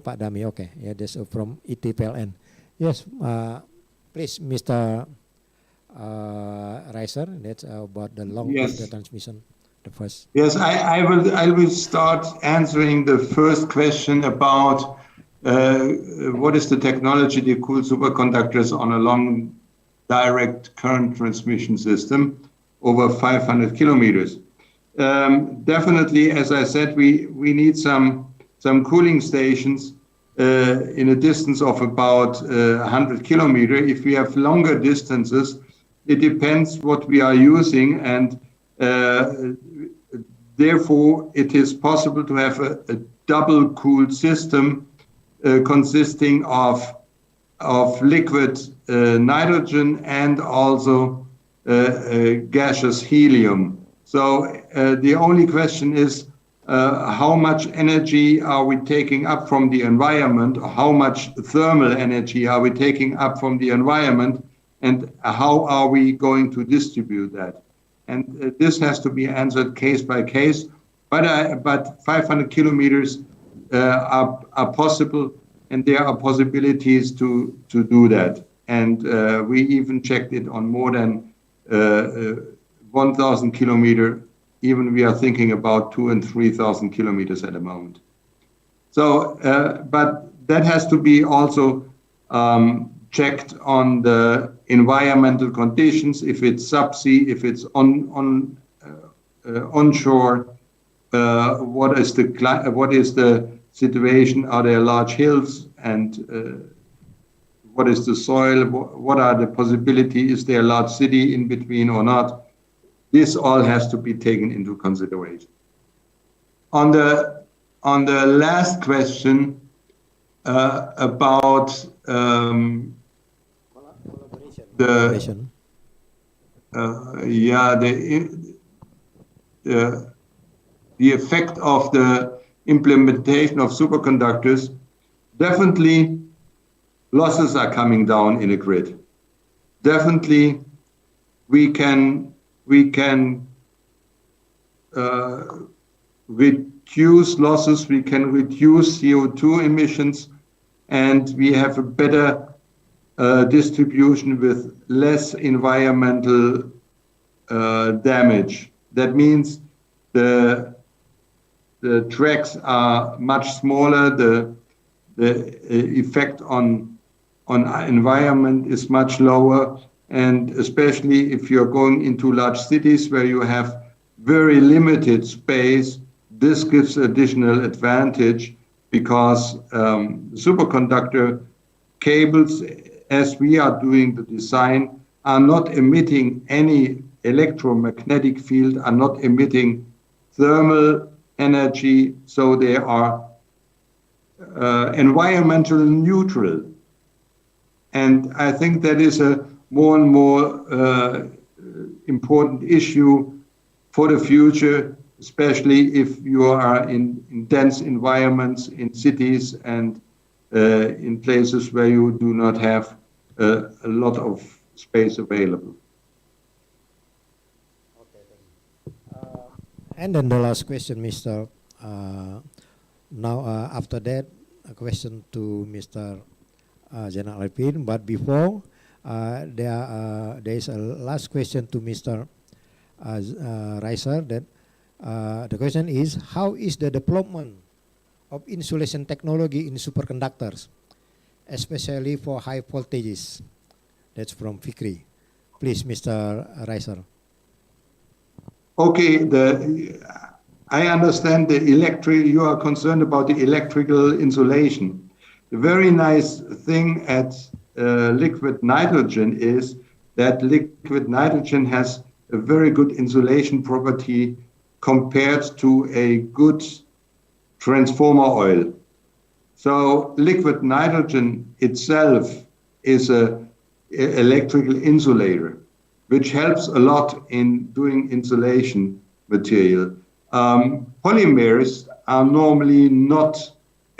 Pak Dami. Okay. Yeah, that's from IT-PLN. Yes. Please, Mr. Reiser. That's about the long of the transmission. The first. Yes, I will start answering the first question about what is the technology to cool superconductors on a long direct current transmission system over 500 kilometers. Definitely, as I said, we need some cooling stations in a distance of about 100 kilometers. If we have longer distances, it depends what we are using, and therefore it is possible to have a double cooled system consisting of liquid nitrogen and also gaseous helium. So the only question is how much energy are we taking up from the environment, or how much thermal energy are we taking up from the environment, and how are we going to distribute that? And this has to be answered case by case, but 500 kilometers are possible, and there are possibilities to do that. And we even checked it on more than 1,000 kilometer, even we are thinking about 2,000 and 3,000 kilometers at the moment. So, but that has to be also checked on the environmental conditions, if it's subsea, if it's onshore, what is the situation? Are there large hills, and what is the soil? What are the possibilities? Is there a large city in between or not? This all has to be taken into consideration. On the last question about the effect of the implementation of superconductors, definitely losses are coming down in a grid. Definitely we can reduce losses, we can reduce CO2 emissions, and we have a better distribution with less environmental damage. That means the tracks are much smaller, the effect on environment is much lower, and especially if you're going into large cities where you have very limited space, this gives additional advantage, because superconductor cables, as we are doing the design, are not emitting any electromagnetic field, are not emitting thermal energy, so they are environmentally neutral. And I think that is a more and more important issue for the future, especially if you are in dense environments, in cities, and in places where you do not have a lot of space available. And then the last question, Mr. Now, after that, a question to Mr. Zainal Arifin. But before, there is a last question to Mr. Reiser. That the question is, how is the development of insulation technology in superconductors, especially for high voltages? That's from Fikri. Please, Mr. Reiser. Okay, I understand you are concerned about the electrical insulation. The very nice thing at liquid nitrogen is that liquid nitrogen has a very good insulation property compared to a good transformer oil. So liquid nitrogen itself is an electrical insulator, which helps a lot in doing insulation material. Polymers are normally not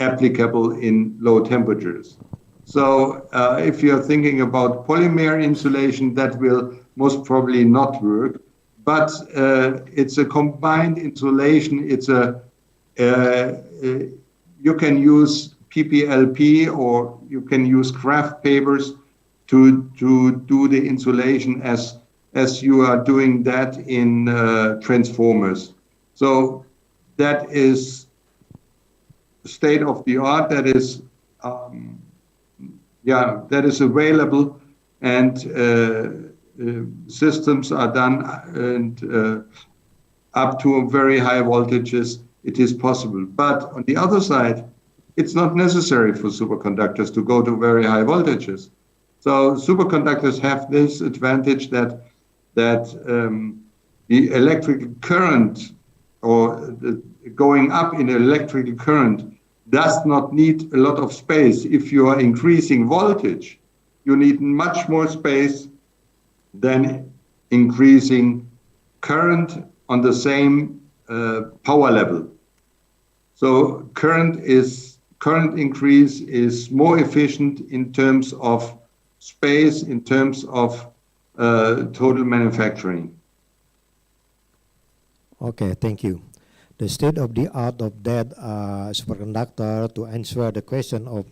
applicable in low temperatures. So if you're thinking about polymer insulation, that will most probably not work. But it's a combined insulation. It's you can use PPLP, or you can use craft papers to do the insulation as you are doing that in transformers. So that is state of the art. That is that is available, and systems are done, and up to very high voltages it is possible. But on the other side, it's not necessary for superconductors to go to very high voltages. So superconductors have this advantage that the electrical current, or going up in electrical current, does not need a lot of space. If you are increasing voltage, you need much more space than increasing current on the same power level. So current increase is more efficient in terms of space, in terms of total manufacturing. Okay, thank you. The state of the art of that superconductor, to answer the question of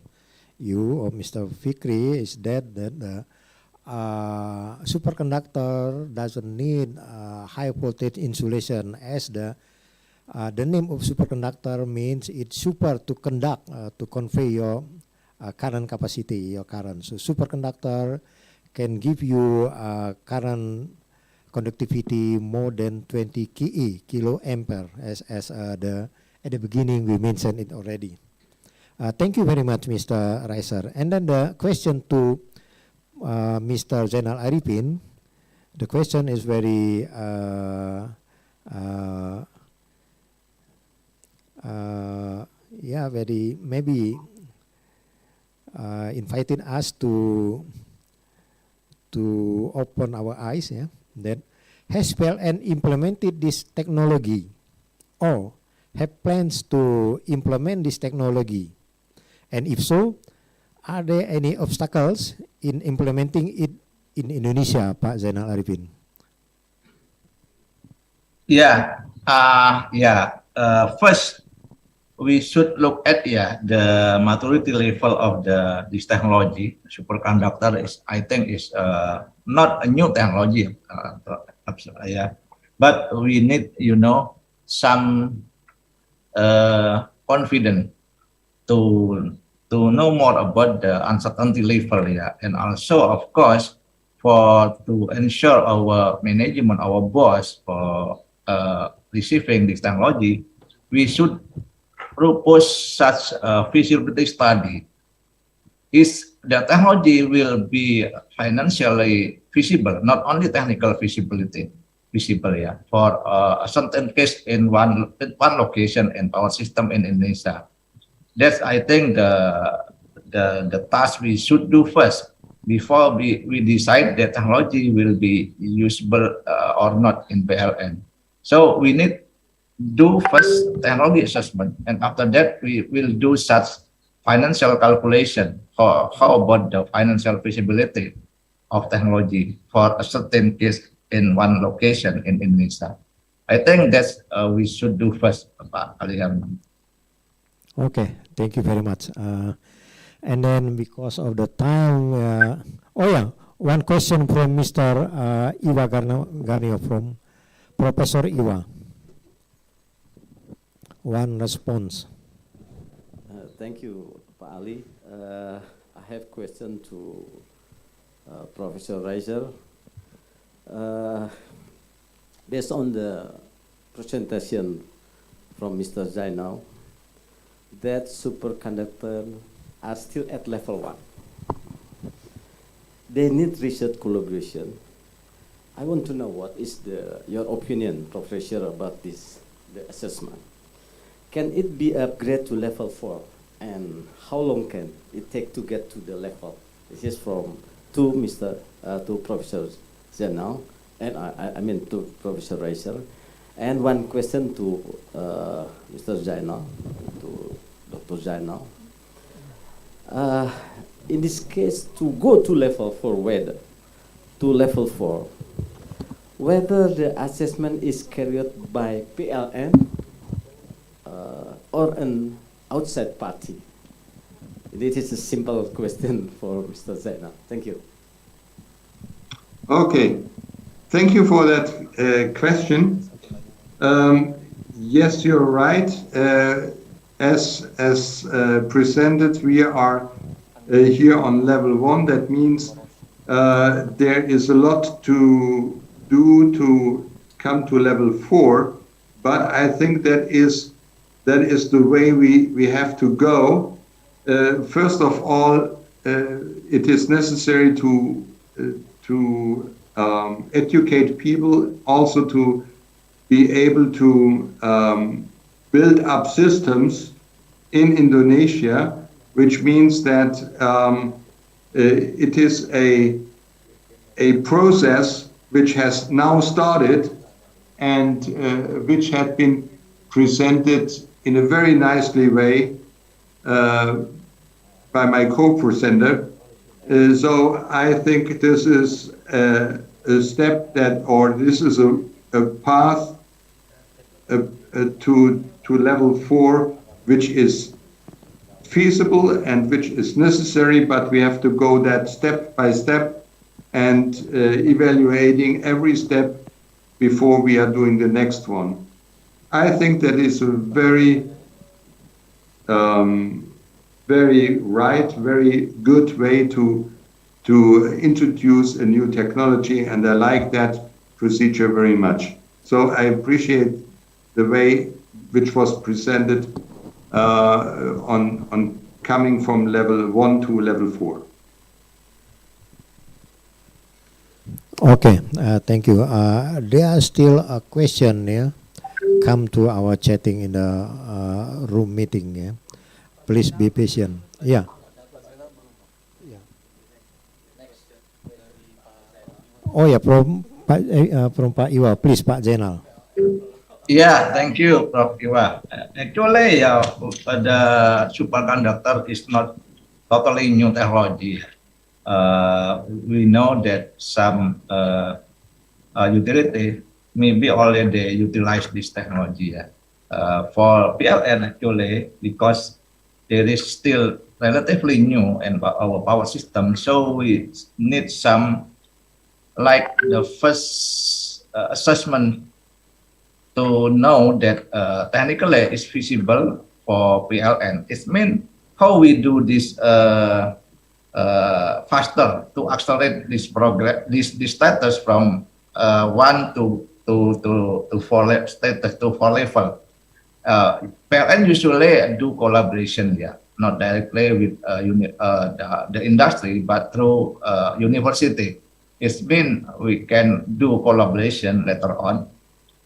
you, of Mr. Fikri, is that superconductor doesn't need high voltage insulation, as the name of superconductor means it's super to conduct, to convey your current capacity, your current. So superconductor can give you current conductivity more than 20 kilo ampere, as at the beginning we mentioned it already. Thank you very much, Mr. Reiser. And then the question to Mr. Zainal Arifin, the question is very very maybe inviting us to open our eyes. Yeah, that has PLN implemented this technology, or have plans to implement this technology, and if so, are there any obstacles in implementing it in Indonesia, Pak Zainal Arifin? First, we should look at the maturity level of this technology. Superconductor I think is not a new technology, but we need some confidence to know more about the uncertainty level, and also of course to ensure our management, our boss for receiving this technology, we should propose such a feasibility study. Is the technology will be financially feasible, not only technical feasible, for a certain case in one location in our system in Indonesia. That's, I think, the task we should do first before we decide that technology will be usable or not in PLN. So we need do first technology assessment, and after that we will do such financial calculation for how about the financial feasibility of technology for a certain case in one location in Indonesia. I think that's we should do first, Pak Ali Herman. Okay, thank you very much. And then because of the time, one question from Mr. Iwa Garnio from Professor Iwa. One response. Thank you, Pak Ali. I have question to Professor Reiser. Based on the presentation from Mr. Zainal, that superconductors are still at level 1. They need research collaboration. I want to know what is your opinion, Professor, about the assessment. Can it be upgraded to level 4, and how long can it take to get to the level? This is to Professor Zainal, and I mean to Professor Reiser. And one question to Mr. Zainal, to Dr. Zainal. In this case, to go to level 4, whether the assessment is carried by PLN or an outside party. This is a simple question for Mr. Zainal. Thank you. Okay, thank you for that question. Yes, you're right. As presented, we are here on level 1. That means there is a lot to do to come to level 4, but I think that is the way we have to go. First of all, it is necessary to educate people, also to be able to build up systems in Indonesia, which means that it is a process which has now started and which had been presented in a very nicely way by my co-presenter. So I think this is a step this is a path to level 4, which is feasible and which is necessary, but we have to go that step by step and evaluating every step before we are doing the next one. I think that is a very, very right, very good way to introduce a new technology, and I like that procedure very much. So I appreciate the way which was presented on coming from level 1 to level 4. Okay, thank you. There are still a question here. Come to our chatting in the room meeting. Yeah, please be patient. Yeah. Oh yeah, from Pak Iwa, please, Pak Zainal. Yeah, thank you, Prof. Iwa. Actually, the superconductor is not totally new technology. We know that some utility maybe already utilize this technology. For PLN, actually, because there is still relatively new in our power system, so we need some, like the first assessment to know that technically it's feasible for PLN. It means how we do this faster to accelerate this progress, this status from 1 to 4 status to 4 level. PLN usually do collaboration, not directly with the industry, but through university. It means we can do collaboration later on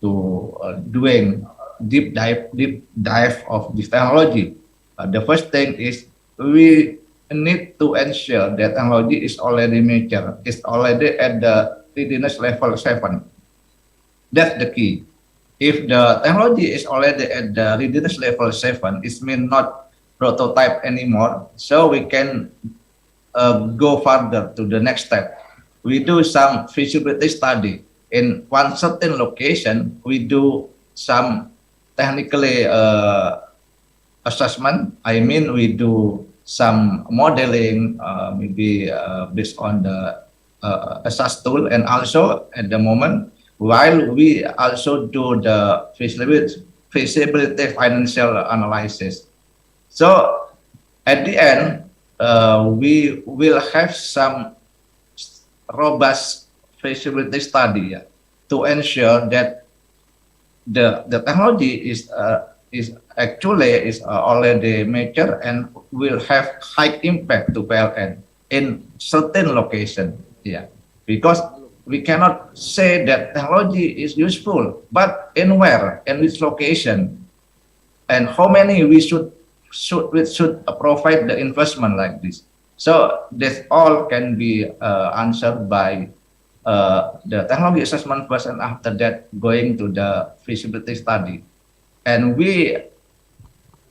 to doing deep dive of this technology. The first thing is we need to ensure that technology is already mature, is already at the readiness level 7. That's the key. If the technology is already at the readiness level 7, it means not prototype anymore, so we can go further to the next step. We do some feasibility study. In one certain location, we do some technically assessment. I mean, we do some modeling, maybe based on the SAS tool, and also at the moment, while we also do the feasibility financial analysis. So at the end, we will have some robust feasibility study to ensure that the technology is already mature and will have high impact to PLN in certain location. Because we cannot say that technology is useful, but in where, in which location, and how many we should provide the investment like this. So this all can be answered by the technology assessment first, and after that going to the feasibility study. And we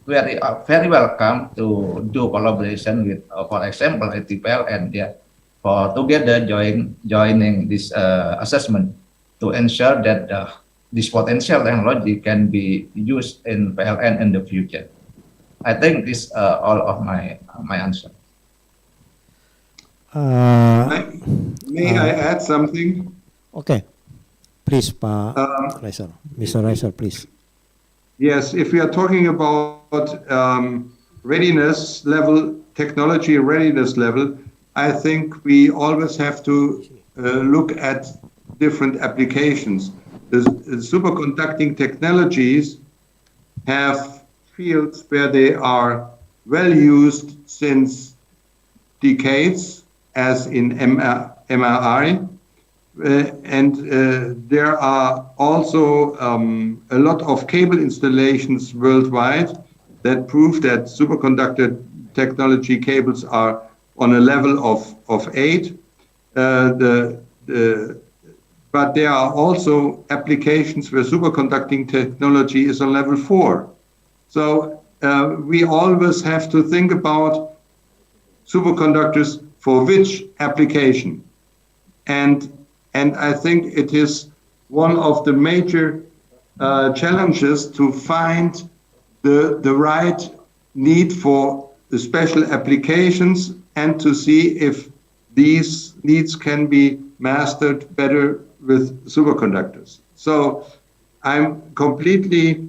are very welcome to do collaboration with, for example, IT-PLN, for together joining this assessment to ensure that this potential technology can be used in PLN in the future. I think this all of my answer. May I add something? Okay, please, Pak Reiser. Mr. Reiser, please. Yes, if we are talking about readiness level, technology readiness level, I think we always have to look at different applications. The superconducting technologies have fields where they are well used since decades, as in MRI, and there are also a lot of cable installations worldwide that prove that superconductor technology cables are on a level of 8. But there are also applications where superconducting technology is on level 4. So we always have to think about superconductors for which application. And I think it is one of the major challenges to find the right need for the special applications, and to see if these needs can be mastered better with superconductors. So I'm completely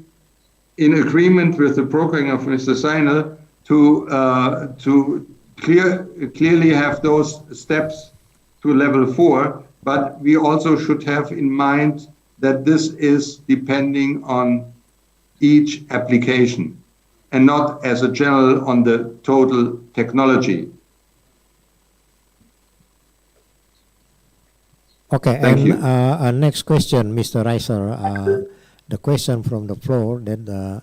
in agreement with the programming of Mr. Seinel to clearly have those steps to level 4, but we also should have in mind that this is depending on each application and not as a general on the total technology. Okay, Thank you. Next question, Mr. Reiser. The question from the floor that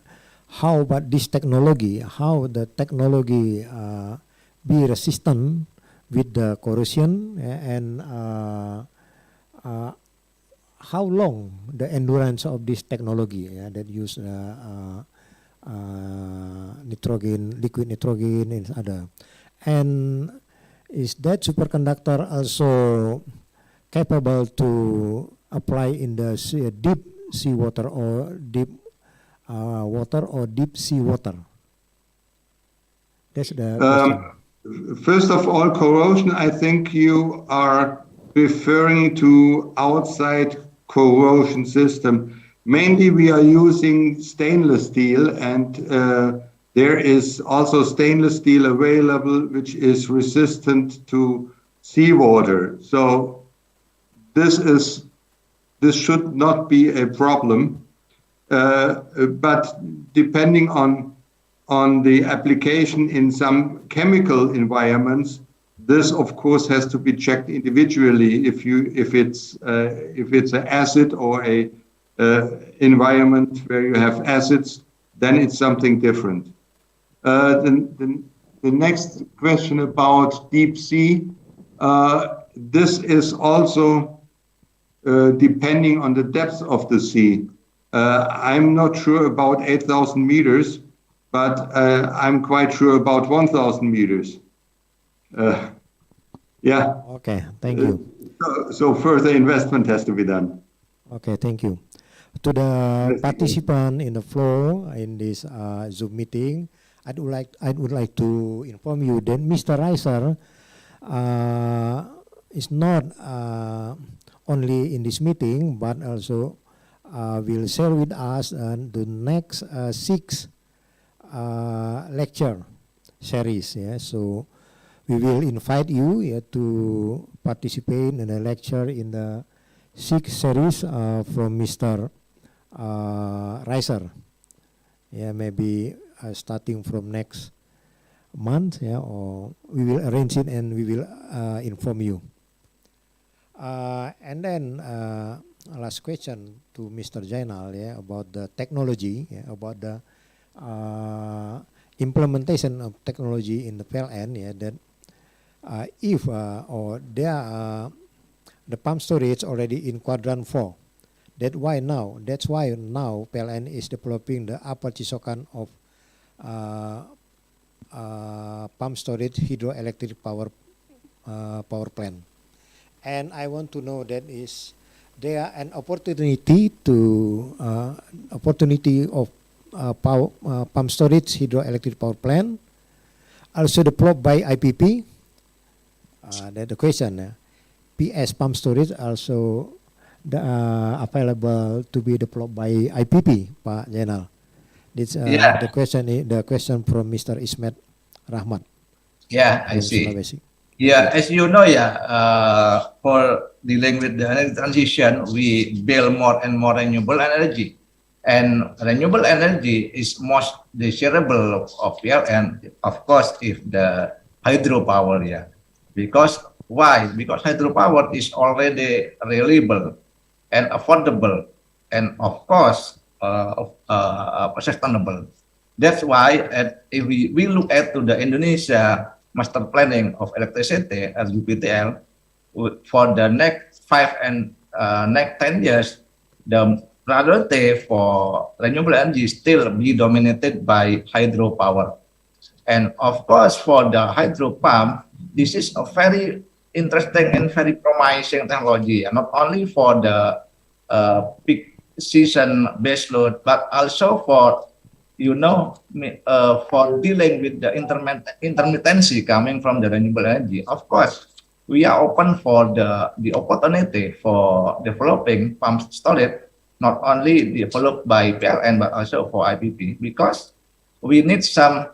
how about this technology? How the technology be resistant with the corrosion, and how long the endurance of this technology that use nitrogen, liquid nitrogen, and other, and is that superconductor also capable to apply in the deep seawater or deep water or deep sea water? That's the question. First of all, corrosion, I think you are referring to outside corrosion system. Mainly we are using stainless steel, and there is also stainless steel available which is resistant to seawater. So this should not be a problem, but depending on the application in some chemical environments, this of course has to be checked individually. If it's an acid or a environment where you have acids, then it's something different. The next question about deep sea, this is also depending on the depth of the sea. I'm not sure about 8,000 meters, but I'm quite sure about 1,000 meters. Yeah. Okay, thank you. So further investment has to be done. Okay, thank you. To the participant in the floor in this Zoom meeting, I would like to inform you that Mr. Reiser is not only in this meeting, but also will share with us the next 6 lecture series. Yeah, so we will invite you to participate in a lecture in the 6 series from Mr. Reiser. Yeah, maybe starting from next month. Yeah, or we will arrange it and we will inform you. And then last question to Mr. Jainal, yeah, about the technology, yeah, about the implementation of technology in the PLN, yeah, that if or there the pump storage already in quadrant 4. That's why now PLN is developing the upper Cisokan of pump storage hydroelectric power plant. And I want to know that is there an opportunity to opportunity of pump storage hydroelectric power plant also developed by IPP. That the question. PS pump storage also available to be developed by IPP, Pak Jainal. This the question from Mr. Ismet Rahmat. Yeah, I see. Sulawesi. Yeah, as you know, for dealing with the energy transition, we build more and more renewable energy. And renewable energy is most desirable of PLN, of course, if the hydropower, Because why? Because hydropower is already reliable and affordable, and of course, sustainable. That's why if we look at to the Indonesia Master Planning of Electricity as UPTL, for the next 5 and next 10 years, the priority for renewable energy still be dominated by hydropower. And of course, for the hydro pump, this is a very interesting and very promising technology, not only for the peak season base load, but also for for dealing with the intermittency coming from the renewable energy. Of course, we are open for the opportunity for developing pump storage, not only developed by PLN but also for IPP, because we need some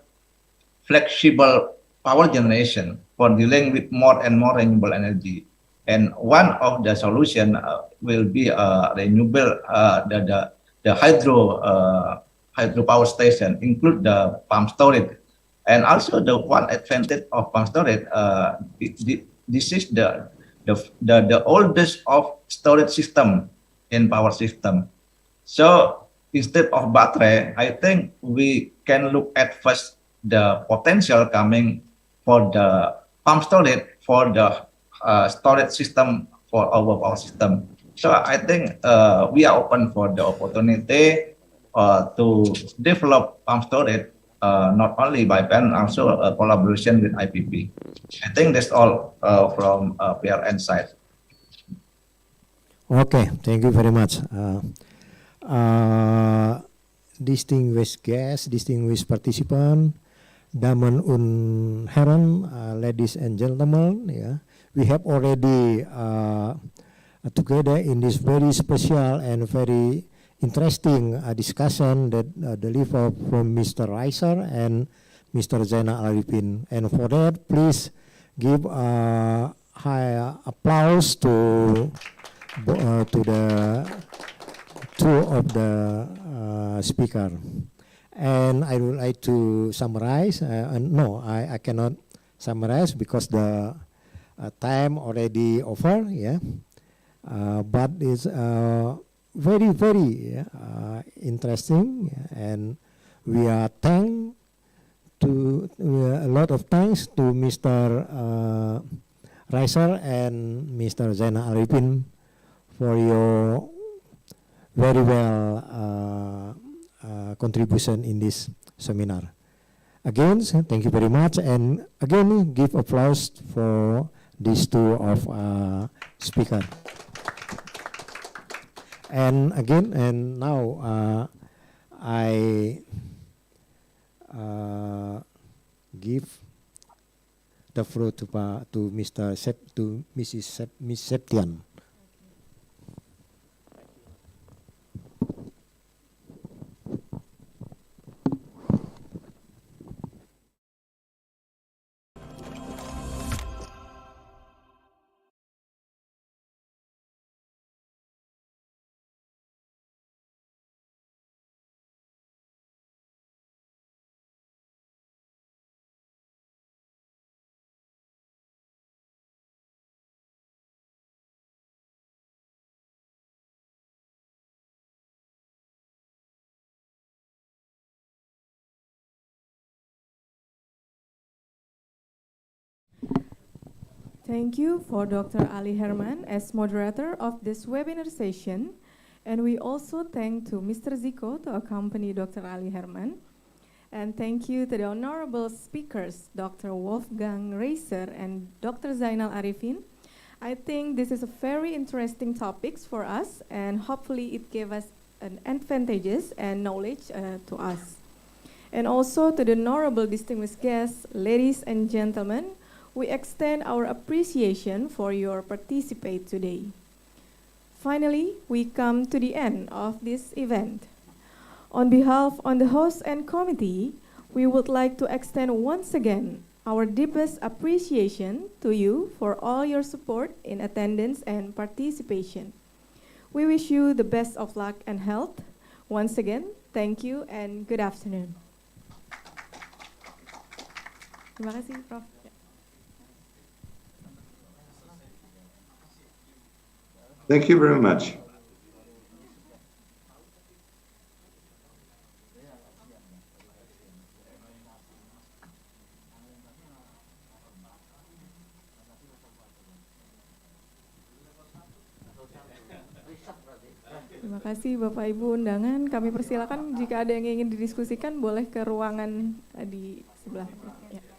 flexible power generation for dealing with more and more renewable energy. And one of the solution will be renewable, the hydro power station, include the pump storage. And also the one advantage of pump storage, this is the oldest of storage system in power system. So instead of battery, I think we can look at first the potential coming for the pump storage for the storage system for our power system. So I think we are open for the opportunity to develop pump storage, not only by PLN, also a collaboration with IPP. I think that's all from PLN side. Okay, thank you very much. Distinguished guests, distinguished participant, Damen und Herren, ladies and gentlemen, we have already together in this very special and very interesting discussion that delivered from Mr. Reiser and Mr. Zainal Arifin. And for that, please give a high applause to the two of the speaker. And I would like to summarize. No, I cannot summarize because the time already over. But it's very, very interesting, and we are a lot of thanks to Mr. Reiser and Mr. Zainal Arifin for your very well contribution in this seminar. Again, thank you very much, and again, give applause for these two of speakers. And again, and now I give the floor to Mrs. Septian. Thank you for Dr. Ali Herman as moderator of this webinar session. And we also thank to Mr. Zico to accompany Dr. Ali Herman. And thank you to the honorable speakers, Dr. Wolfgang Reiser and Dr. Zainal Arifin. I think this is a very interesting topics for us, and hopefully it gave us an advantages and knowledge to us. And also to the honorable distinguished guests, ladies and gentlemen, we extend our appreciation for your participate today. Finally, we come to the end of this event. On behalf of the host and committee, we would like to extend once again our deepest appreciation to you for all your support in attendance and participation. We wish you the best of luck and health. Once again, thank you and good afternoon. Terima kasih, Prof. Thank you very much. Terima kasih Bapak Ibu undangan. Kami persilakan jika ada yang ingin didiskusikan boleh ke ruangan di sebelah. Ya.